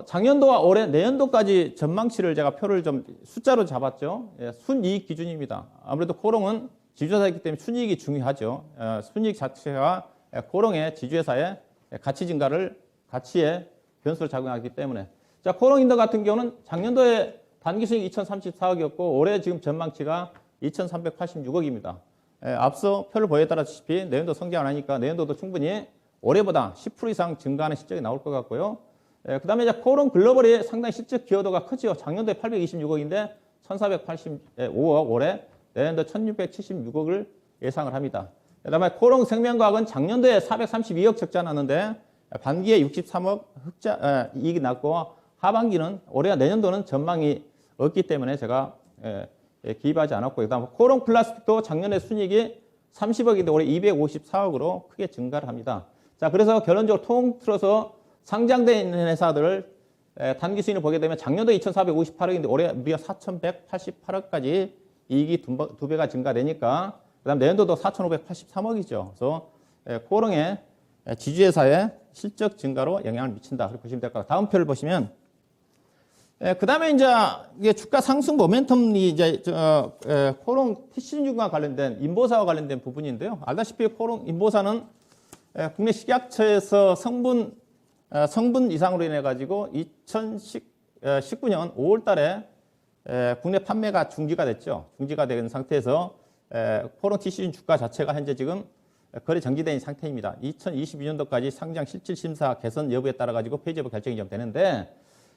작년도와 올해 내년도까지 전망치를 제가 표를 좀 숫자로 잡았죠. 순이익 기준입니다. 아무래도 코롱은 지주회사이기 때문에 순이익이 중요하죠. 순이익 자체가 코롱의 지주회사의 가치 증가를 가치의 변수로 작용하기 때문에. 자, 코롱인더 같은 경우는 작년도에 단기 수익 2,034억이었고 올해 지금 전망치가 2,386억입니다. 앞서 표를 보여드렸다시피 내년도 성장 안 하니까 내년도도 충분히 올해보다 10% 이상 증가하는 실적이 나올 것 같고요. 그 다음에 이제 코롱 글로벌이 상당히 실적 기여도가 크죠. 작년도에 826억인데 1,485억, 올해 내년도 1,676억을 예상을 합니다. 그 다음에 코롱 생명과학은 작년도에 432억 적자 났는데 반기에 63억 흑자 이익이 났고 하반기는 올해와 내년도는 전망이 없기 때문에 제가 기입하지 않았고요. 그다음 코롱 플라스틱도 작년에 순이익이 30억인데 올해 254억으로 크게 증가를 합니다. 자, 그래서 결론적으로 통틀어서 상장되어 있는 회사들을 단기 수익을 보게 되면 작년도 2,458억인데 올해 우리가 4,188억까지 이익이 두 배가 증가되니까 그다음 내년도도 4,583억이죠. 그래서 코롱의 지주회사의 실적 증가로 영향을 미친다. 그렇게 보시면 될 것 같아요. 다음 표를 보시면 그 다음에 이제 이게 주가 상승 모멘텀이 이제 코롱 TC중과 관련된 인보사와 관련된 부분인데요. 알다시피 코롱 인보사는 국내 식약처에서 성분 이상으로 인해 가지고 2019년 5월 달에 국내 판매가 중지가 됐죠. 중지가 된 상태에서 코롱 TC중 주가 자체가 현재 지금 거래 정지된 상태입니다. 2022년도까지 상장 실질 심사 개선 여부에 따라 가지고 폐지 여부 결정이 좀 되는데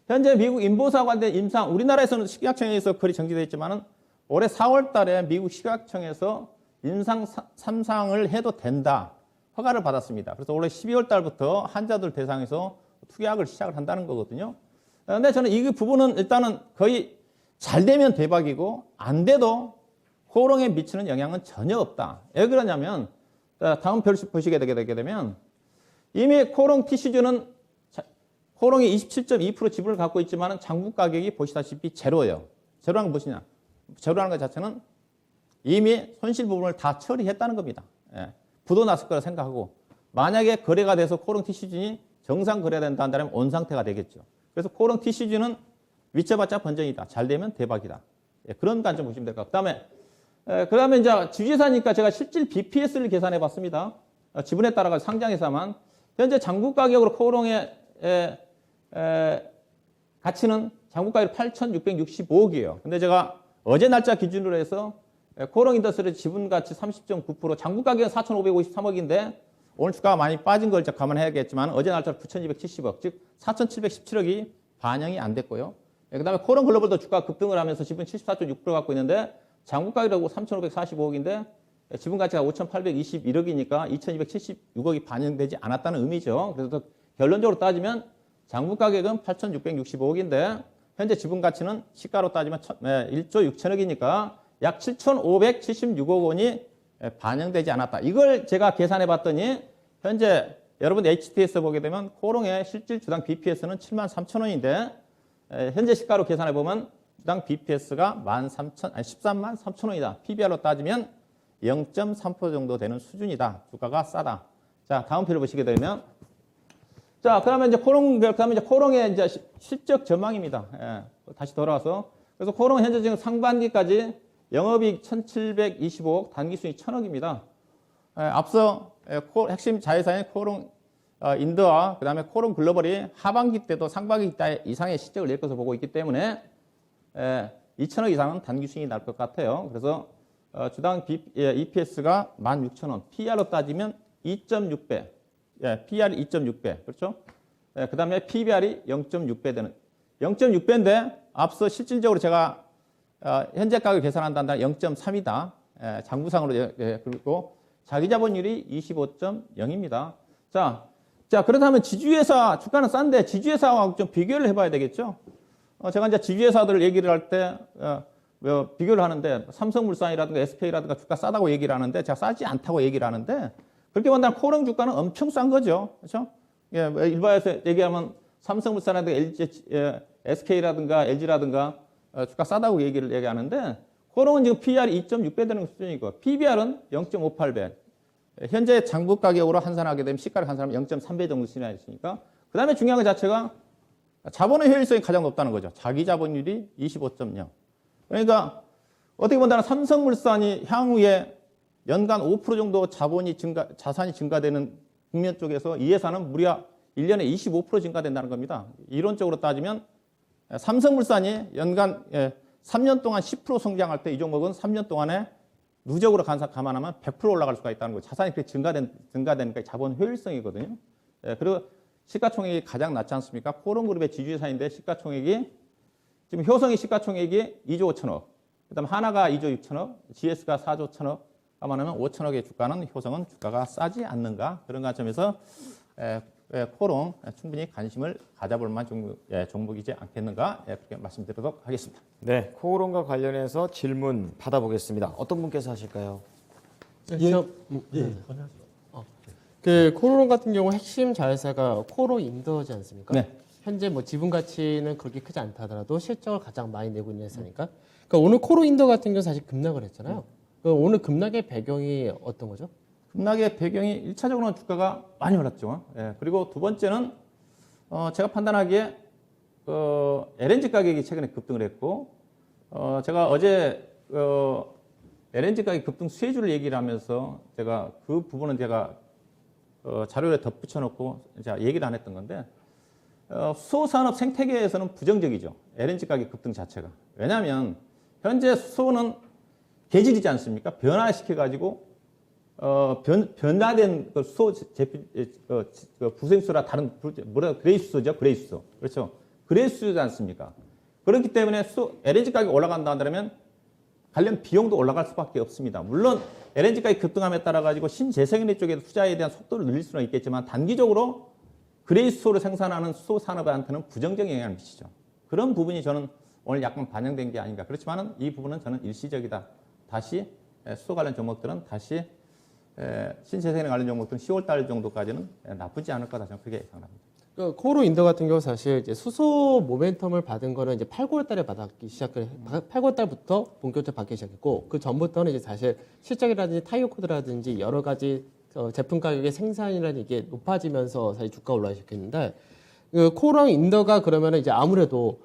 현재 미국 인보사와 관련 임상, 우리나라에서는 식약청에서 거래 정지되어 있지만은 올해 4월 달에 미국 식약청에서 임상 3상을 해도 된다. 허가를 받았습니다. 그래서 올해 12월 달부터 환자들 대상에서 투약을 시작을 한다는 거거든요. 그런데 저는 이 부분은 일단은 거의 잘 되면 대박이고 안 돼도 코롱에 미치는 영향은 전혀 없다. 왜 그러냐면 다음 별 보시게 되게 되면 이미 코롱 TC주는 코롱이 27.2% 지분을 갖고 있지만 장부 가격이 보시다시피 제로예요. 제로라는 건 무엇이냐? 제로라는 것 자체는 이미 손실 부분을 다 처리했다는 겁니다. 부도 났을 거라 생각하고 만약에 거래가 돼서 코롱 TC주는 정상 거래된다 한다면 온 상태가 되겠죠. 그래서 코롱 TC주는 위쳐봤자 번정이다. 잘 되면 대박이다. 그런 관점 보시면 될 것 같아요. 그다음에 이제 지주회사니까 제가 실질 BPS를 계산해 봤습니다. 지분에 따라서 상장회사만 현재 장부 가격으로 코롱의 가치는 장부 가격 8,665억이에요. 근데 제가 어제 날짜 기준으로 해서 코롱 인더스트리 지분 가치 30.9%, 장부 가격은 4,553억인데 오늘 주가가 많이 빠진 걸 감안해야겠지만 어제 날짜로 9,270억, 즉 4,717억이 반영이 안 됐고요. 그다음에 코롱 글로벌도 주가 급등을 하면서 지분 74.6% 갖고 있는데 장부 가격이라고 3,545억인데 지분 가치가 5,821억이니까 2,276억이 반영되지 않았다는 의미죠. 그래서 결론적으로 따지면 장부 가격은 8,665억인데 현재 지분 가치는 시가로 따지면 1조 6천억이니까 약 7,576억 원이 반영되지 않았다. 이걸 제가 계산해 봤더니 현재 여러분 HTS 보게 되면 코롱의 실질 주당 BPS는 73,000원인데 현재 시가로 계산해 보면 주당 BPS가 13만 3천원이다. PBR로 따지면 0.3% 정도 되는 수준이다. 주가가 싸다. 자, 다음 표를 보시게 되면 자, 그러면 이제 코롱의 이제 실적 전망입니다. 다시 돌아와서 그래서 코롱은 현재 지금 상반기까지 영업이익 1,725억, 단기 수익 1,000억입니다. 앞서 핵심 자회사인 코롱 인더와 그다음에 코롱 글로벌이 하반기 때도 상반기 때 이상의 실적을 낼 것으로 보고 있기 때문에 2,000억 이상은 단기 수익이 날 것 같아요. 그래서 주당 EPS가 16,000원, PR로 따지면 2.6배, PR이 2.6배, 그렇죠? 그 다음에 PBR이 0.6배 되는, 0.6배인데 앞서 실질적으로 제가 현재 가격을 계산한다면 0.3이다. 장부상으로 그리고 자기 자본율이 25.0입니다. 자, 그렇다면 지주회사 주가는 싼데 지주회사하고 좀 비교를 해봐야 되겠죠. 제가 이제 지주회사들 얘기를 할 때 비교를 하는데 삼성물산이라든가 SK라든가 주가 싸다고 얘기를 하는데 제가 싸지 않다고 얘기를 하는데 그렇게 본다면 코롱 주가는 엄청 싼 거죠. 그렇죠? 예, 일반에서 얘기하면 삼성물산이라든가 SK라든가 LG라든가 주가 싸다고 얘기하는데 코롱은 지금 PER이 2.6배 되는 수준이고 PBR은 0.58배. 현재 장부 가격으로 환산하게 되면 시가를 환산하면 0.3배 정도 수준이 있으니까 그 다음에 중요한 것 자체가 자본의 효율성이 가장 높다는 거죠. 자기 자본율이 25.0. 그러니까 어떻게 본다면 삼성물산이 향후에 연간 5% 정도 자산이 증가되는 국면 쪽에서 이 회사는 무려 1년에 25% 증가된다는 겁니다. 이론적으로 따지면 삼성물산이 연간 3년 동안 10% 성장할 때 이 종목은 3년 동안에 누적으로 감안하면 100% 올라갈 수가 있다는 거죠. 자산이 그렇게 증가되니까 자본 효율성이거든요. 그리고 시가총액이 가장 낮지 않습니까? 코롱그룹의 지주회사인데 시가총액이 지금 효성이 시가총액이 2조 5천억, 그다음 하나가 2조 6천억, GS가 4조 1천억, 감안하면 5천억의 주가는 효성은 주가가 싸지 않는가 그런 관점에서 코롱 충분히 관심을 가져볼 만한 종목이지 않겠는가 그렇게 말씀드리도록 하겠습니다. 네, 코롱과 관련해서 질문 받아보겠습니다. 어떤 분께서 하실까요? 그 코롱 같은 경우 핵심 자회사가 코롱 인더지 않습니까? 네. 현재 뭐 지분 가치는 그렇게 크지 않다 하더라도 실적을 가장 많이 내고 있는 회사니까. 그러니까 오늘 코롱 인더 같은 경우 사실 급락을 했잖아요. 오늘 급락의 배경이 어떤 거죠? 급락의 배경이 1차적으로는 주가가 많이 올랐죠. 그리고 두 번째는 제가 판단하기에 LNG 가격이 최근에 급등을 했고 제가 어제 LNG 가격 급등 수혜주를 얘기를 하면서 제가 그 부분은 제가 자료에 덧붙여놓고 제가 얘기를 안 했던 건데 수소산업 생태계에서는 부정적이죠. LNG 가격 급등 자체가. 왜냐하면 현재 수소는 개질이지 않습니까? 변화시켜가지고 변화된 수소 제품 부생수라 다른 그레이수소죠, 그레이수소. 그렇죠. 그레이수소지 않습니까? 그렇기 때문에 LNG 가격이 올라간다 한다면 관련 비용도 올라갈 수밖에 없습니다. 물론 LNG 가격 급등함에 따라 가지고 신재생에너지 쪽에 투자에 대한 속도를 늘릴 수는 있겠지만 단기적으로 그레이수소를 생산하는 수소 산업한테는 부정적인 영향을 미치죠. 그런 부분이 저는 오늘 약간 반영된 게 아닌가. 그렇지만은 이 부분은 저는 일시적이다. 다시 수소 관련 종목들은 다시 신재생에너지 관련 종목들은 10월 달 정도까지는 나쁘지 않을 거다. 저는 그렇게 예상합니다. 그 코로 인더 같은 경우 사실 이제 수소 모멘텀을 받은 거는 이제 8, 9월 달에 받기 시작을 8, 9월 달부터 본격적으로 받기 시작했고 그 전부터는 이제 사실 실적이라든지 타이어 코드라든지 여러 가지 제품 가격의 생산이라는 이게 높아지면서 사실 주가 올라가기 시작했는데 그 코롱 인더가 그러면은 이제 아무래도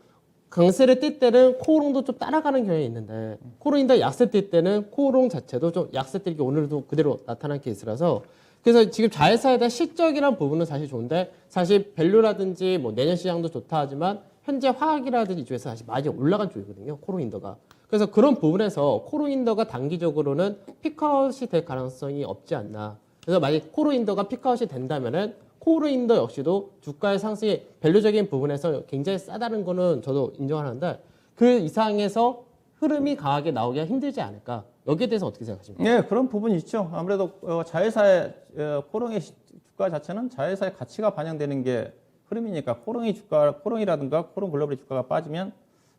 강세를 뛸 때는 코롱도 좀 따라가는 경향이 있는데 코롱 인더 약세 뛸 때는 코롱 자체도 좀 약세 뛸게 오늘도 그대로 나타난 케이스라서 그래서 지금 자회사에 대한 실적이란 부분은 사실 좋은데 사실 밸류라든지 뭐 내년 시장도 좋다 하지만 현재 화학이라든지 이쪽에서 사실 많이 올라간 쪽이거든요. 코롱 인더가. 그래서 그런 부분에서 코롱 인더가 단기적으로는 피크아웃이 될 가능성이 없지 않나. 그래서 만약 코롱 인더가 피크아웃이 된다면은 코롱 인더 역시도 주가의 상승의 밸류적인 부분에서 굉장히 싸다는 거는 저도 인정하는데 그 이상에서 흐름이 강하게 나오기가 힘들지 않을까. 여기에 대해서 어떻게 생각하십니까? 네, 그런 부분이 있죠. 아무래도 자회사의 코롱의 주가 자체는 자회사의 가치가 반영되는 게 흐름이니까 코롱이라든가 코롱 글로벌의 주가가 빠지면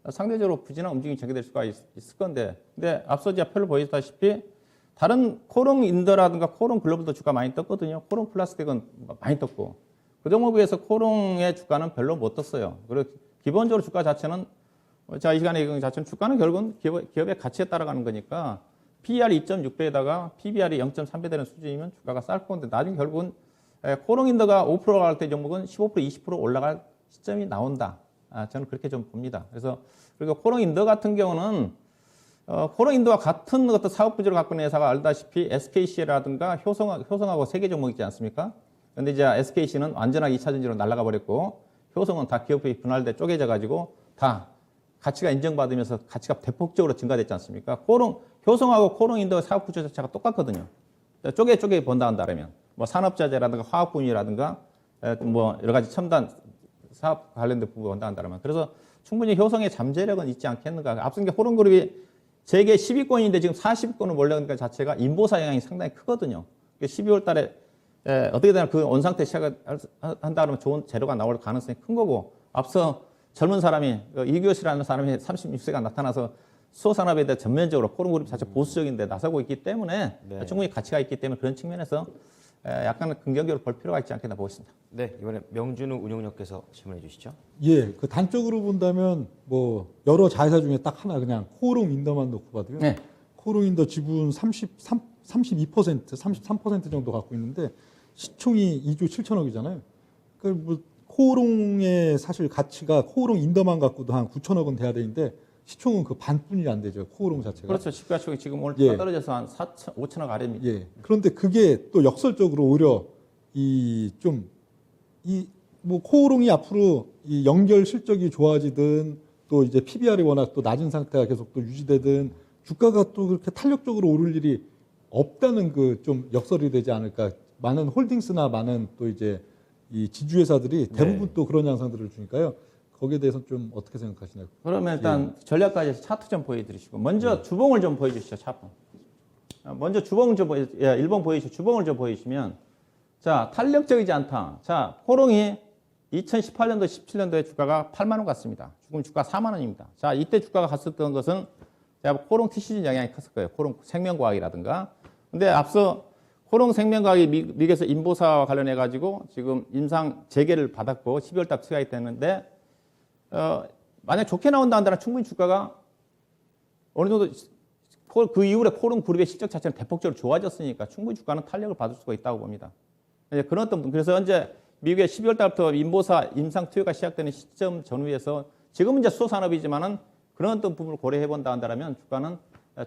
상대적으로 부진한 움직임이 전개될 수가 있을 건데, 근데 앞서 제가 표를 보여줬다시피 다른 코롱 인더라든가 코롱 글로벌도 주가 많이 떴거든요. 코롱 플라스틱은 많이 떴고 그 종목에 비해서 코롱의 주가는 별로 못 떴어요. 그리고 기본적으로 주가 자체는 자, 이 시간에 얘기한 자체는 주가는 결국은 기업의 가치에 따라가는 거니까 PER 2.6배에다가 PBR이 0.3배 되는 수준이면 주가가 쌀 건데 나중에 결국은 코롱 인더가 5% 갈 때 종목은 15% 20% 올라갈 시점이 나온다. 저는 그렇게 좀 봅니다. 그래서 그리고 코롱 인더 같은 경우는 코롱 인더와 같은 어떤 사업 구조를 갖고 있는 회사가 알다시피 SKC라든가 효성하고 세 개 종목 있지 않습니까? 근데 이제 SKC는 완전하게 2차 전지로 날아가 버렸고 효성은 다 기업이 분할돼 쪼개져 가지고 다 가치가 인정받으면서 가치가 대폭적으로 증가됐지 않습니까? 효성하고 코롱 인더의 사업 구조 자체가 똑같거든요. 쪼개 본다 한다면 뭐 산업자재라든가 화학분이라든가 뭐 여러 가지 첨단 사업 관련된 부분을 본다 한다면 그래서 충분히 효성의 잠재력은 있지 않겠는가. 앞선 게 호른그룹이 세계 10위권인데 지금 40위권을 몰려간 것 자체가 인보사 영향이 상당히 크거든요. 12월 달에 어떻게 되나 그 원상태 시작을 한다 그러면 좋은 재료가 나올 가능성이 큰 거고, 앞서 젊은 사람이 이규호씨라는 사람이 36세가 나타나서 수소산업에 대해 전면적으로 호른그룹 자체 보수적인데 나서고 있기 때문에 충분히 가치가 있기 때문에 그런 측면에서 약간 긍정적으로 볼 필요가 있지 않겠나 보고 있습니다. 네, 이번에 명준우 운용력께서 질문해 주시죠. 예, 그 단적으로 본다면 뭐 여러 자회사 중에 딱 하나 그냥 코오롱 인더만 놓고 봐도요. 네. 코오롱 인더 지분 32%, 33% 정도 갖고 있는데 시총이 2조 7천억이잖아요. 그뭐 코오롱의 사실 가치가 코오롱 인더만 갖고도 한 9천억 원 돼야 되는데 시총은 그 반뿐이 안 되죠. 코오롱 자체가. 그렇죠. 시가총액 지금 오늘 예. 떨어져서 한 5천억 아래입니다. 예. 그런데 그게 또 역설적으로 오히려 뭐 코오롱이 앞으로 이 연결 실적이 좋아지든 또 이제 PBR이 워낙 또 낮은 상태가 계속 또 유지되든 주가가 또 그렇게 탄력적으로 오를 일이 없다는 그 좀 역설이 되지 않을까. 많은 홀딩스나 많은 또 이제 이 지주회사들이 대부분 또 그런 양상들을 주니까요. 거기에 대해서 좀 어떻게 생각하시나요? 그러면 일단 전략까지 차트 좀 보여드리시고 먼저 주봉을 좀 보여주시죠. 차트. 먼저 주봉 좀 일봉 보여주시고 주봉을 좀 보여주시면 자 탄력적이지 않다. 자 코롱이 2018년도 17년도에 주가가 8만 원 갔습니다. 지금 주가 4만 원입니다. 자 이때 주가가 갔었던 것은 코롱 TCG 영향이 컸을 거예요. 코롱 생명과학이라든가. 근데 앞서 코롱 생명과학이 미국에서 인보사와 관련해 가지고 지금 임상 재개를 받았고 12월 달 투자가 됐는데 만약 좋게 나온다 한다면 충분히 주가가 어느 정도 그 이후에 코롱 그룹의 실적 자체는 대폭적으로 좋아졌으니까 충분히 주가는 탄력을 받을 수가 있다고 봅니다. 그런 어떤 그래서 현재 미국의 12월 달부터 인보사 임상 투여가 시작되는 시점 전후에서 지금은 이제 수소산업이지만은 그런 어떤 부분을 고려해 본다 한다면 주가는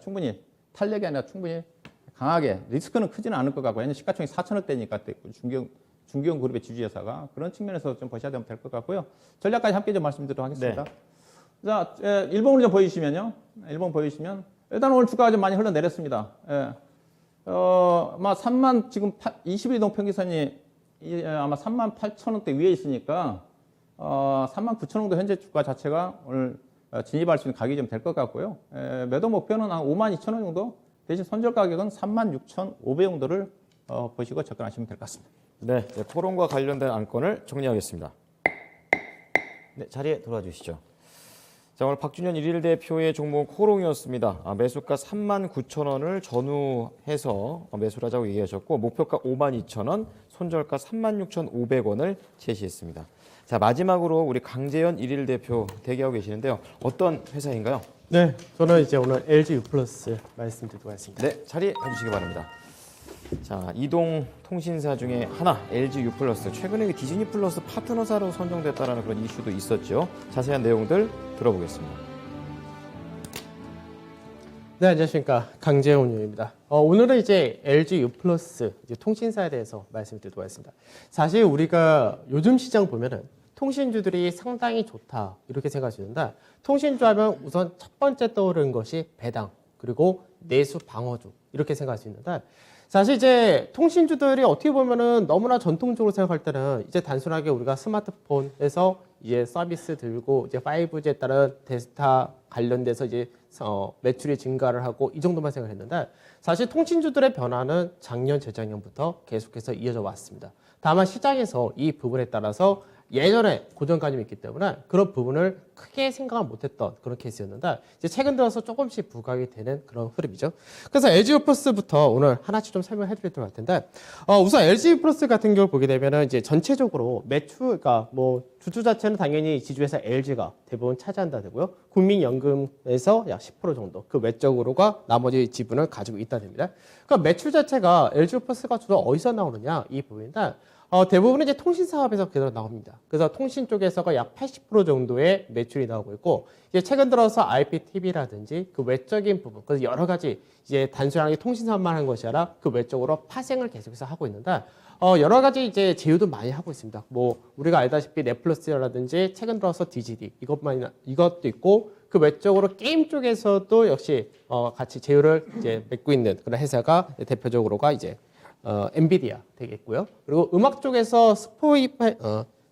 충분히 탄력이 아니라 충분히 강하게 리스크는 크지는 않을 것 같고 왜냐하면 시가총액 4천억대니까 중기형 그룹의 지주회사가 그런 측면에서 좀 보셔야 되면 될 것 같고요. 전략까지 함께 좀 말씀드리도록 하겠습니다. 자, 일봉을 좀 보여주시면요. 일봉 보여주시면 일단 오늘 주가가 좀 많이 흘러내렸습니다. 아마 3만 지금 20일 이동 평균선이 아마 3만 8천 원대 위에 있으니까 3만 9천 원 정도 현재 주가 자체가 오늘 진입할 수 있는 가격이 좀 될 것 같고요. 매도 목표는 한 5만 2천 원 정도. 대신 손절 가격은 36,500 정도를 보시고 접근하시면 될 것 같습니다. 네, 코롱과 관련된 안건을 정리하겠습니다. 네, 자리에 돌아와 주시죠. 자, 오늘 박준현 1일 대표의 종목 코롱이었습니다. 매수가 39,000원을 전후해서 매수를 하자고 얘기하셨고 목표가 52,000원, 손절가 36,500원을 제시했습니다. 자, 마지막으로 우리 강재현 1일 대표 대기하고 계시는데요. 어떤 회사인가요? 네, 저는 이제 오늘 LG U+ 말씀드리도록 하겠습니다. 네, 자리에 해주시기 바랍니다. 자, 이동 통신사 중에 하나 LG U+, 최근에 디즈니 플러스 파트너사로 선정됐다는 그런 이슈도 있었죠. 자세한 내용들 들어보겠습니다. 네, 안녕하십니까. 강재훈 의원입니다. 오늘은 이제 LG U+ 이제 통신사에 대해서 말씀드리도록 하겠습니다. 사실 우리가 요즘 시장 보면은 통신주들이 상당히 좋다 이렇게 생각하시는데 통신주 하면 우선 첫 번째 떠오르는 것이 배당 그리고 내수 방어주 이렇게 생각할 수 있는데 사실 이제 통신주들이 어떻게 보면은 너무나 전통적으로 생각할 때는 이제 단순하게 우리가 스마트폰에서 이제 서비스 들고 이제 5G에 따른 데이터 관련돼서 이제 매출이 증가를 하고 이 정도만 생각했는데 사실 통신주들의 변화는 작년 재작년부터 계속해서 이어져 왔습니다. 다만 시장에서 이 부분에 따라서 예전에 고정관념이 있기 때문에 그런 부분을 크게 생각을 못했던 그런 케이스였는데 이제 최근 들어서 조금씩 부각이 되는 그런 흐름이죠. 그래서 LG U+부터 오늘 하나씩 좀 설명해 드리도록 할 텐데 우선 LG U+ 같은 경우 보게 되면은 이제 전체적으로 매출, 그러니까 뭐 주주 자체는 당연히 지주회사 LG가 대부분 차지한다 되고요. 국민연금에서 약 10% 정도 그 외적으로가 나머지 지분을 가지고 있다 됩니다. 그러니까 매출 자체가 LG U+가 주로 어디서 나오느냐 이 부분인데 대부분은 이제 통신 사업에서 그대로 나옵니다. 그래서 통신 쪽에서가 약 80% 정도의 매출이 나오고 있고, 이제 최근 들어서 IPTV라든지 그 외적인 부분, 그래서 여러 가지 이제 단순하게 통신 사업만 하는 것이 아니라 그 외적으로 파생을 계속해서 하고 있는데, 여러 가지 이제 제휴도 많이 하고 있습니다. 뭐 우리가 알다시피 넷플릭스라든지 최근 들어서 디즈니 이것도 있고, 그 외적으로 게임 쪽에서도 역시 같이 제휴를 이제 맺고 있는 그런 회사가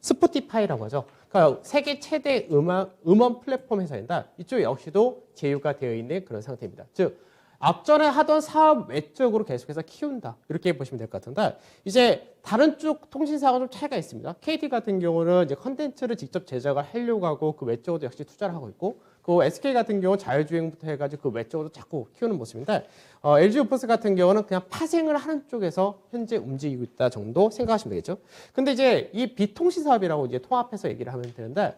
스포티파이라고 하죠. 그러니까 세계 최대 음원 플랫폼 회사인데 이쪽 역시도 제휴가 되어 있는 그런 상태입니다. 즉 앞전에 하던 사업 외적으로 계속해서 키운다 이렇게 보시면 될 것 같은데 이제 다른 쪽 통신사가 좀 차이가 있습니다. KT 같은 경우는 이제 컨텐츠를 직접 제작을 하려고 하고 그 외적으로도 역시 투자를 하고 있고 그 SK 같은 경우는 자율주행부터 해가지고 그 외적으로 자꾸 키우는 모습인데 LG 우플러스 같은 경우는 그냥 파생을 하는 쪽에서 현재 움직이고 있다 정도 생각하시면 되겠죠. 근데 이제 이 비통신 사업이라고 이제 통합해서 얘기를 하면 되는데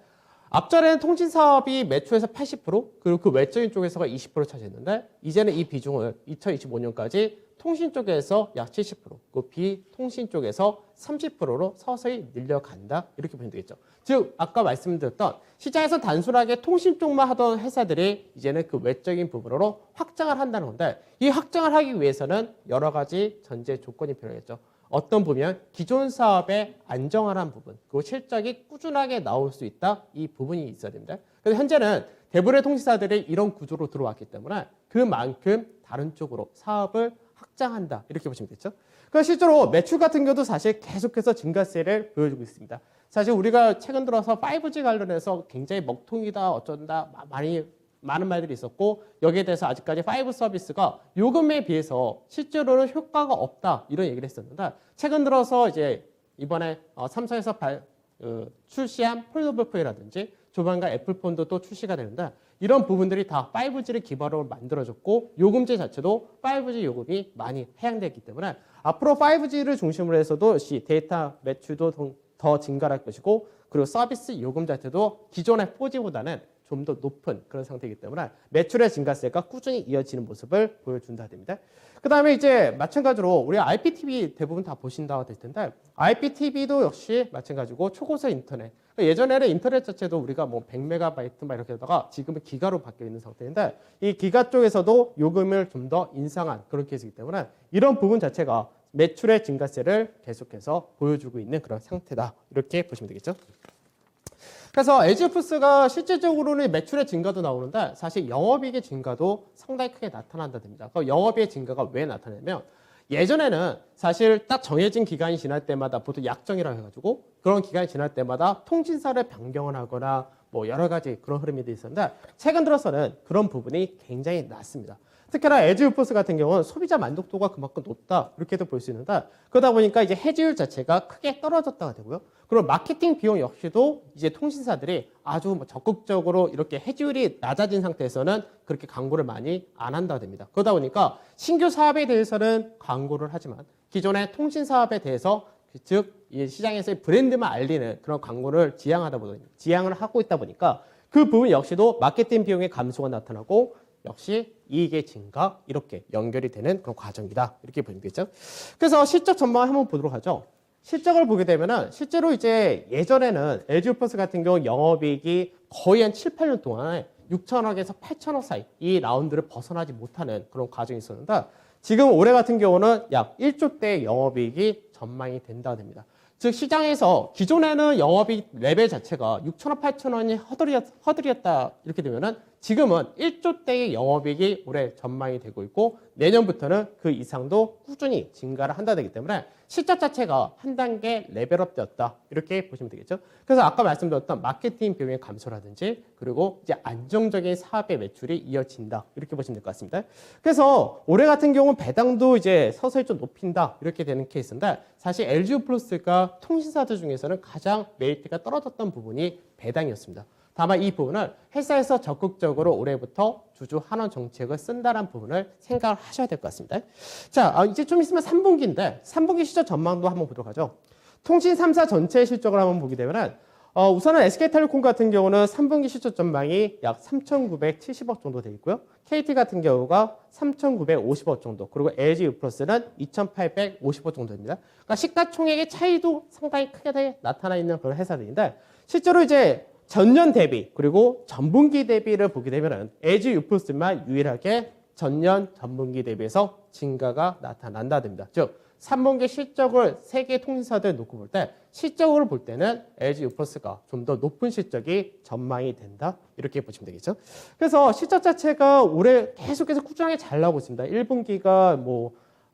앞전에는 통신 사업이 매출에서 80% 그리고 그 외적인 쪽에서가 20% 차지했는데 이제는 이 비중을 2025년까지 통신 쪽에서 약 70%, 그 비통신 쪽에서 30%로 서서히 늘려간다 이렇게 보시면 되겠죠. 즉 아까 말씀드렸던 시장에서 단순하게 통신 쪽만 하던 회사들이 이제는 그 외적인 부분으로 확장을 한다는 건데 이 확장을 하기 위해서는 여러 가지 전제 조건이 필요하겠죠. 어떤 부분, 기존 사업의 안정화한 부분, 그리고 실적이 꾸준하게 나올 수 있다 이 부분이 있어야 됩니다. 그래서 현재는 대부분의 통신사들이 이런 구조로 들어왔기 때문에 그만큼 다른 쪽으로 사업을 확장한다 이렇게 보시면 되죠. 그래서 실제로 매출 같은 경우도 사실 계속해서 증가세를 보여주고 있습니다. 사실 우리가 최근 들어서 5G 관련해서 굉장히 먹통이다 어쩐다 많은 말들이 있었고 여기에 대해서 아직까지 5 서비스가 요금에 비해서 실제로는 효과가 없다 이런 얘기를 했었는데 최근 들어서 이제 이번에 삼성에서 출시한 폴더블 포이라든지 조만간 애플폰도 또 출시가 되는데 이런 부분들이 다 5G를 기반으로 만들어졌고 요금제 자체도 5G 요금이 많이 해양됐기 때문에 앞으로 5G를 중심으로 해서도 역시 데이터 매출도 더 증가할 것이고 그리고 서비스 요금 자체도 기존의 4G보다는 좀 더 높은 그런 상태이기 때문에 매출의 증가세가 꾸준히 이어지는 모습을 보여준다 됩니다. 그 다음에 이제 마찬가지로 우리 IPTV 대부분 다 보신다고 될 텐데 IPTV도 역시 마찬가지고 초고속 인터넷. 예전에는 인터넷 자체도 우리가 뭐 100MB 막 이렇게 하다가 지금은 기가로 바뀌어 있는 상태인데 이 기가 쪽에서도 요금을 좀 더 인상한 그런 케이스이기 때문에 이런 부분 자체가 매출의 증가세를 계속해서 보여주고 있는 그런 상태다. 이렇게 보시면 되겠죠. 그래서 LG우플러스가 실질적으로는 매출의 증가도 나오는데 사실 영업이익의 증가도 상당히 크게 나타난다 됩니다. 그 영업이익의 증가가 왜 나타나냐면 예전에는 사실 딱 정해진 기간이 지날 때마다 보통 약정이라고 해가지고 그런 기간이 지날 때마다 통신사를 변경을 하거나 뭐 여러 가지 그런 흐름이 있었는데 최근 들어서는 그런 부분이 굉장히 낮습니다. 특히나 LG우플러스 같은 경우는 소비자 만족도가 그만큼 높다 이렇게도 볼 수 있는데 그러다 보니까 이제 해지율 자체가 크게 떨어졌다가 되고요. 그리고 마케팅 비용 역시도 이제 통신사들이 아주 적극적으로 이렇게 해지율이 낮아진 상태에서는 그렇게 광고를 많이 안 한다 됩니다. 그러다 보니까 신규 사업에 대해서는 광고를 하지만 기존의 통신 사업에 대해서 즉 이 시장에서의 브랜드만 알리는 그런 광고를 지양을 하고 있다 보니까 그 부분 역시도 마케팅 비용의 감소가 나타나고 역시 이익의 증가 이렇게 연결이 되는 그런 과정이다 이렇게 보면 되겠죠. 그래서 실적 전망을 한번 보도록 하죠. 실적을 보게 되면은 실제로 이제 예전에는 LG우플러스 같은 경우 영업이익이 거의 한 7, 8년 동안에 6천억에서 8천억 사이 이 라운드를 벗어나지 못하는 그런 과정이 있었는데 지금 올해 같은 경우는 약 1조대의 영업이익이 전망이 된다 됩니다. 즉 시장에서 기존에는 영업이익 레벨 자체가 6천억, 8천원이 허들이었다 이렇게 되면은 지금은 1조대의 영업이익이 올해 전망이 되고 있고 내년부터는 그 이상도 꾸준히 증가를 한다 되기 때문에 실적 자체가 한 단계 레벨업 되었다 이렇게 보시면 되겠죠. 그래서 아까 말씀드렸던 마케팅 비용의 감소라든지 그리고 이제 안정적인 사업의 매출이 이어진다 이렇게 보시면 될 것 같습니다. 그래서 올해 같은 경우는 배당도 이제 서서히 좀 높인다 이렇게 되는 케이스인데 사실 LG우플러스가 통신사들 중에서는 가장 메리트가 떨어졌던 부분이 배당이었습니다. 다만 이 부분을 회사에서 적극적으로 올해부터 주주 환원 정책을 쓴다는 부분을 생각을 하셔야 될 것 같습니다. 자, 이제 좀 있으면 3분기인데 3분기 실적 전망도 한번 보도록 하죠. 통신 3사 전체 실적을 한번 보게 되면은 우선은 SK텔레콤 같은 경우는 3분기 실적 전망이 약 3,970억 정도 되어 있고요. KT 같은 경우가 3,950억 정도, 그리고 LG우플러스는 2,850억 정도입니다. 그러니까 시가총액의 차이도 상당히 크게 나타나 있는 그런 회사들인데 실제로 이제 전년 대비 그리고 전분기 대비를 보게 되면은 LG우플러스만 유일하게 전분기 대비해서 증가가 나타난다 됩니다. 즉 3분기 실적을 세 개 통신사들 놓고 볼 때 실적으로 볼 때는 LG우플러스가 좀 더 높은 실적이 전망이 된다 이렇게 보시면 되겠죠. 그래서 실적 자체가 올해 계속해서 꾸준하게 잘 나오고 있습니다. 1분기가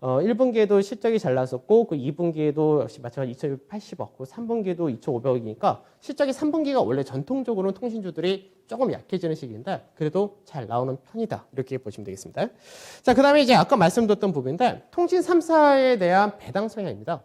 1분기에도 실적이 잘 나왔었고 그 2분기에도 역시 마찬가지로 2,280억, 그 3분기에도 2,500억이니까 실적이 3분기가 원래 전통적으로는 통신주들이 조금 약해지는 시기인데 그래도 잘 나오는 편이다. 이렇게 보시면 되겠습니다. 자, 그다음에 이제 아까 말씀드렸던 부분인데 통신 3사에 대한 배당 성향입니다.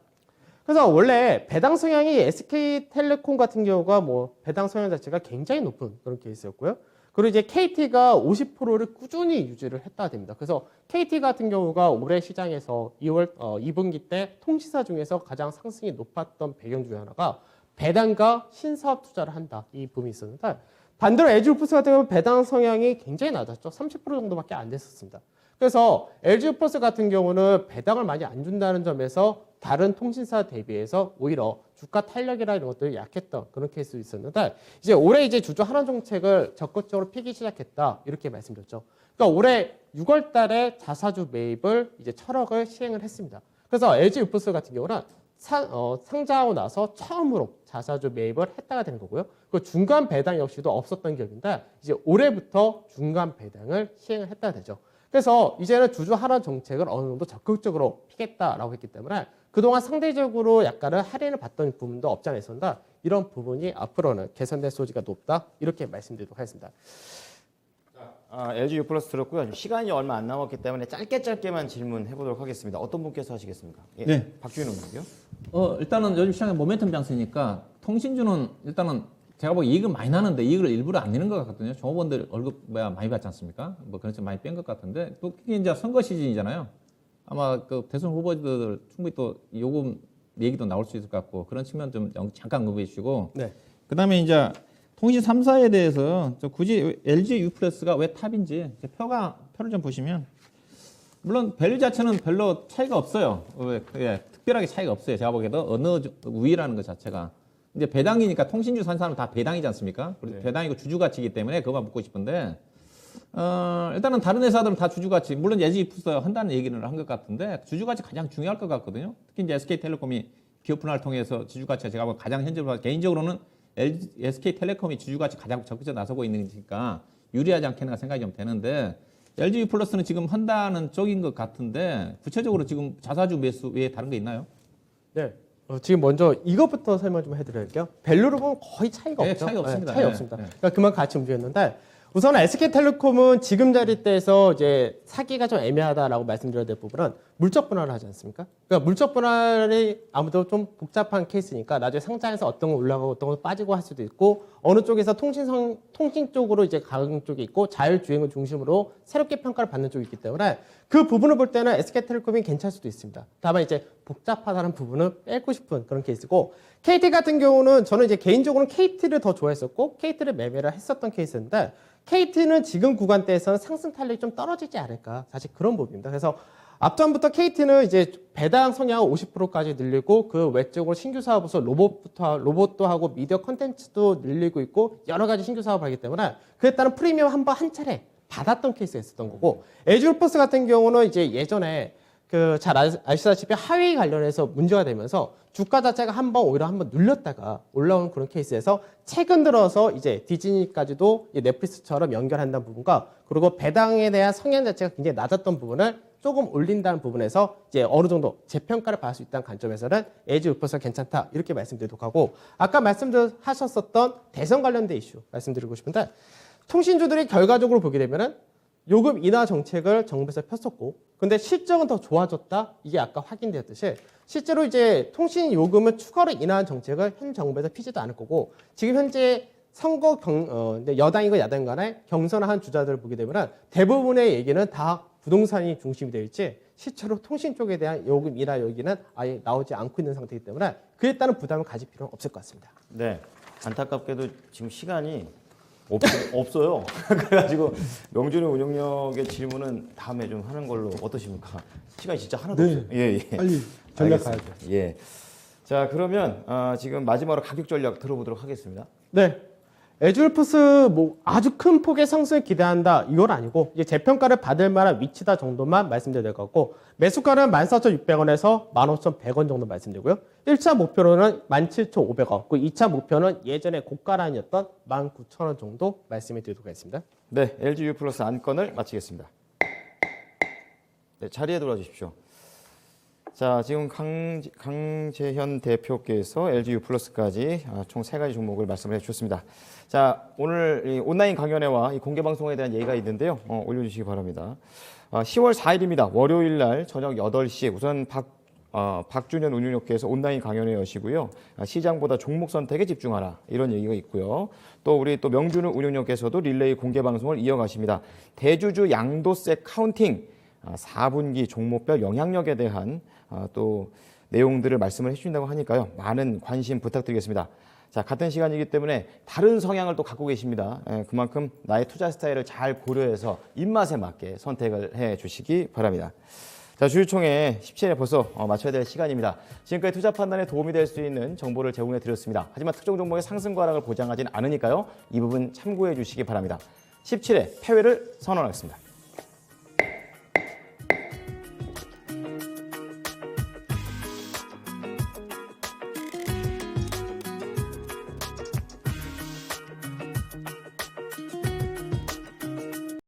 그래서 원래 배당 성향이 SK텔레콤 같은 경우가 뭐 배당 성향 자체가 굉장히 높은 그런 케이스였고요. 그리고 이제 KT가 50%를 꾸준히 유지를 했다 됩니다. 그래서 KT 같은 경우가 올해 시장에서 2분기 때 통신사 중에서 가장 상승이 높았던 배경 중에 하나가 배당과 신사업 투자를 한다. 이 부분이 있었는데 반대로 LG우플스 같은 경우는 배당 성향이 굉장히 낮았죠. 30% 정도밖에 안 됐었습니다. 그래서 LG우플스 같은 경우는 배당을 많이 안 준다는 점에서 다른 통신사 대비해서 오히려 주가 탄력이나 이런 것들이 약했던 그런 케이스도 있었는데 이제 올해 이제 주주 환원 정책을 적극적으로 피기 시작했다 이렇게 말씀드렸죠. 그러니까 올해 6월 달에 자사주 매입을 이제 1,000억을 시행을 했습니다. 그래서 LG우플스 같은 경우는 상장하고 나서 처음으로 자사주 매입을 했다가 되는 거고요. 그 중간 배당 역시도 없었던 기업인데 이제 올해부터 중간 배당을 시행을 했다가 되죠. 그래서 이제는 주주 환원 정책을 어느 정도 적극적으로 피겠다라고 했기 때문에 그동안 상대적으로 약간은 할인을 받던 부분도 없지 않아 있었는데 이런 부분이 앞으로는 개선될 소지가 높다 이렇게 말씀드리도록 하겠습니다. LG U 플러스 들었고요. 시간이 얼마 안 남았기 때문에 짧게만 질문해 보도록 하겠습니다. 어떤 분께서 하시겠습니까? 예, 네. 박주인 의원님요. 일단은 요즘 시장에 모멘텀 장세니까 통신주는 일단은 제가 보기 이익은 많이 나는데 이익을 일부러 안 내는 것 같거든요. 종업원들 월급 많이 받지 않습니까? 뭐 그런 좀 많이 뺀 것 같은데 또 특히 이제 선거 시즌이잖아요. 아마 그 대선 후보들 충분히 또 요금 얘기도 나올 수 있을 것 같고 그런 측면 좀 잠깐 언급해 주시고 네. 그다음에 이제 통신 3사에 대해서 굳이 LG U 플러스가 왜 탑인지 표를 좀 보시면 물론 밸류 자체는 별로 차이가 없어요. 특별하게 차이가 없어요. 제가 보기에도 어느 우위라는 것 자체가 이제 배당이니까 통신주 산 사람은 다 배당이지 않습니까? 그리고 배당이고 주주 가치이기 때문에 그것만 묻고 싶은데 일단은 다른 회사들은 다 주주 가치 물론 LG U 플러스 한다는 얘기를 한 것 같은데 주주 가치 가장 중요할 것 같거든요. 특히 이제 SK텔레콤이 기업 분할을 통해서 주주 가치가 제가 보기엔 가장 현재로 개인적으로는 SK텔레콤이 주주 가치 가장 적극적으로 나서고 있으니까 유리하지 않겠나 생각이 좀 되는데 LG U 플러스는 지금 한다는 쪽인 것 같은데 구체적으로 지금 자사주 매수 외에 다른 게 있나요? 네. 지금 먼저 이것부터 설명 좀 해드릴게요. 밸류로 보면 거의 차이가 네, 없죠. 차이 없습니다. 차이 네, 없습니다. 네. 그러니까 그만 같이 움직였는데 우선 SK텔레콤은 지금 자리대에서 이제 사기가 좀 애매하다라고 말씀드려야 될 부분은 물적 분할을 하지 않습니까? 그러니까 물적 분할이 아무래도 좀 복잡한 케이스니까 나중에 상장해서 어떤 거 올라가고 어떤 거 빠지고 할 수도 있고 어느 쪽에서 통신 쪽으로 이제 가는 쪽이 있고 자율주행을 중심으로 새롭게 평가를 받는 쪽이 있기 때문에 그 부분을 볼 때는 SK텔레콤이 괜찮을 수도 있습니다. 다만 이제 복잡하다는 부분은 빼고 싶은 그런 케이스고 KT 같은 경우는 저는 이제 개인적으로는 KT를 더 좋아했었고 KT를 매매를 했었던 케이스인데 KT는 지금 구간대에서는 상승 탄력이 좀 떨어지지 않을까 사실 그런 부분입니다. 그래서 앞전부터 KT는 이제 배당 성향을 50%까지 늘리고 그 외적으로 신규 사업으로서 로봇도 하고 미디어 컨텐츠도 늘리고 있고 여러 가지 신규 사업을 하기 때문에 그에 따른 프리미엄 한 차례 받았던 케이스가 있었던 거고 LG우플스 같은 경우는 이제 예전에 그 잘 아시다시피 하위 관련해서 문제가 되면서 주가 자체가 오히려 한번 눌렸다가 올라오는 그런 케이스에서 최근 들어서 이제 디즈니까지도 넷플릭스처럼 연결한다는 부분과 그리고 배당에 대한 성향 자체가 굉장히 낮았던 부분을 조금 올린다는 부분에서 이제 어느 정도 재평가를 받을 수 있다는 관점에서는 LG우플스가 괜찮다 이렇게 말씀드리도록 하고 아까 말씀하셨었던 대선 관련된 이슈 말씀드리고 싶은데 통신주들이 결과적으로 보게 되면은 요금 인하 정책을 정부에서 폈었고 근데 실적은 더 좋아졌다 이게 아까 확인되었듯이 실제로 이제 통신 요금을 추가로 인하한 정책을 현 정부에서 피지도 않을 거고 지금 현재 선거 여당이고 야당 간에 경선을 한 주자들을 보게 되면 대부분의 얘기는 다 부동산이 중심이 되어 있지 실제로 통신 쪽에 대한 요금 인하 얘기는 아예 나오지 않고 있는 상태이기 때문에 그에 따른 부담을 가질 필요는 없을 것 같습니다. 네. 안타깝게도 지금 시간이 없어요. 그래가지고 명준의 운영력의 질문은 다음에 좀 하는 걸로 어떠십니까? 시간이 진짜 하나도 네. 없어요. 예. 빨리 전략 알겠습니다. 가야죠. 예. 자 그러면 지금 마지막으로 가격 전략 들어보도록 하겠습니다. 네. LG우플스 뭐 아주 큰 폭의 상승을 기대한다 이건 아니고 이제 재평가를 받을 만한 위치다 정도만 말씀드려야 될 것 같고 매수가는 14,600원에서 15,100원 정도 말씀드리고요. 1차 목표로는 17,500원, 그 2차 목표는 예전에 고가란이었던 19,000원 정도 말씀해 드리도록 하겠습니다. 네, LG U 플러스 안건을 마치겠습니다. 네, 자리에 돌아주십시오. 자, 지금 강재현 대표께서 LG U+까지 총 3가지 종목을 말씀을 해주셨습니다. 자, 오늘 이 온라인 강연회와 이 공개 방송에 대한 예의가 있는데요. 올려주시기 바랍니다. 10월 4일입니다. 월요일 날 저녁 8시 우선 박준현 운용역께서 온라인 강연회 여시고요. 시장보다 종목 선택에 집중하라 이런 얘기가 있고요. 또 우리 또 명준우 운용역께서도 릴레이 공개 방송을 이어가십니다. 대주주 양도세 카운팅 4분기 종목별 영향력에 대한 또 내용들을 말씀을 해주신다고 하니까요. 많은 관심 부탁드리겠습니다. 자, 같은 시간이기 때문에 다른 성향을 또 갖고 계십니다. 그만큼 나의 투자 스타일을 잘 고려해서 입맛에 맞게 선택을 해 주시기 바랍니다. 자, 주주총회 17회 벌써 마쳐야 될 시간입니다. 지금까지 투자 판단에 도움이 될 수 있는 정보를 제공해 드렸습니다. 하지만 특정 종목의 상승과 하락을 보장하지는 않으니까요. 이 부분 참고해 주시기 바랍니다. 17회 패배를 선언하겠습니다.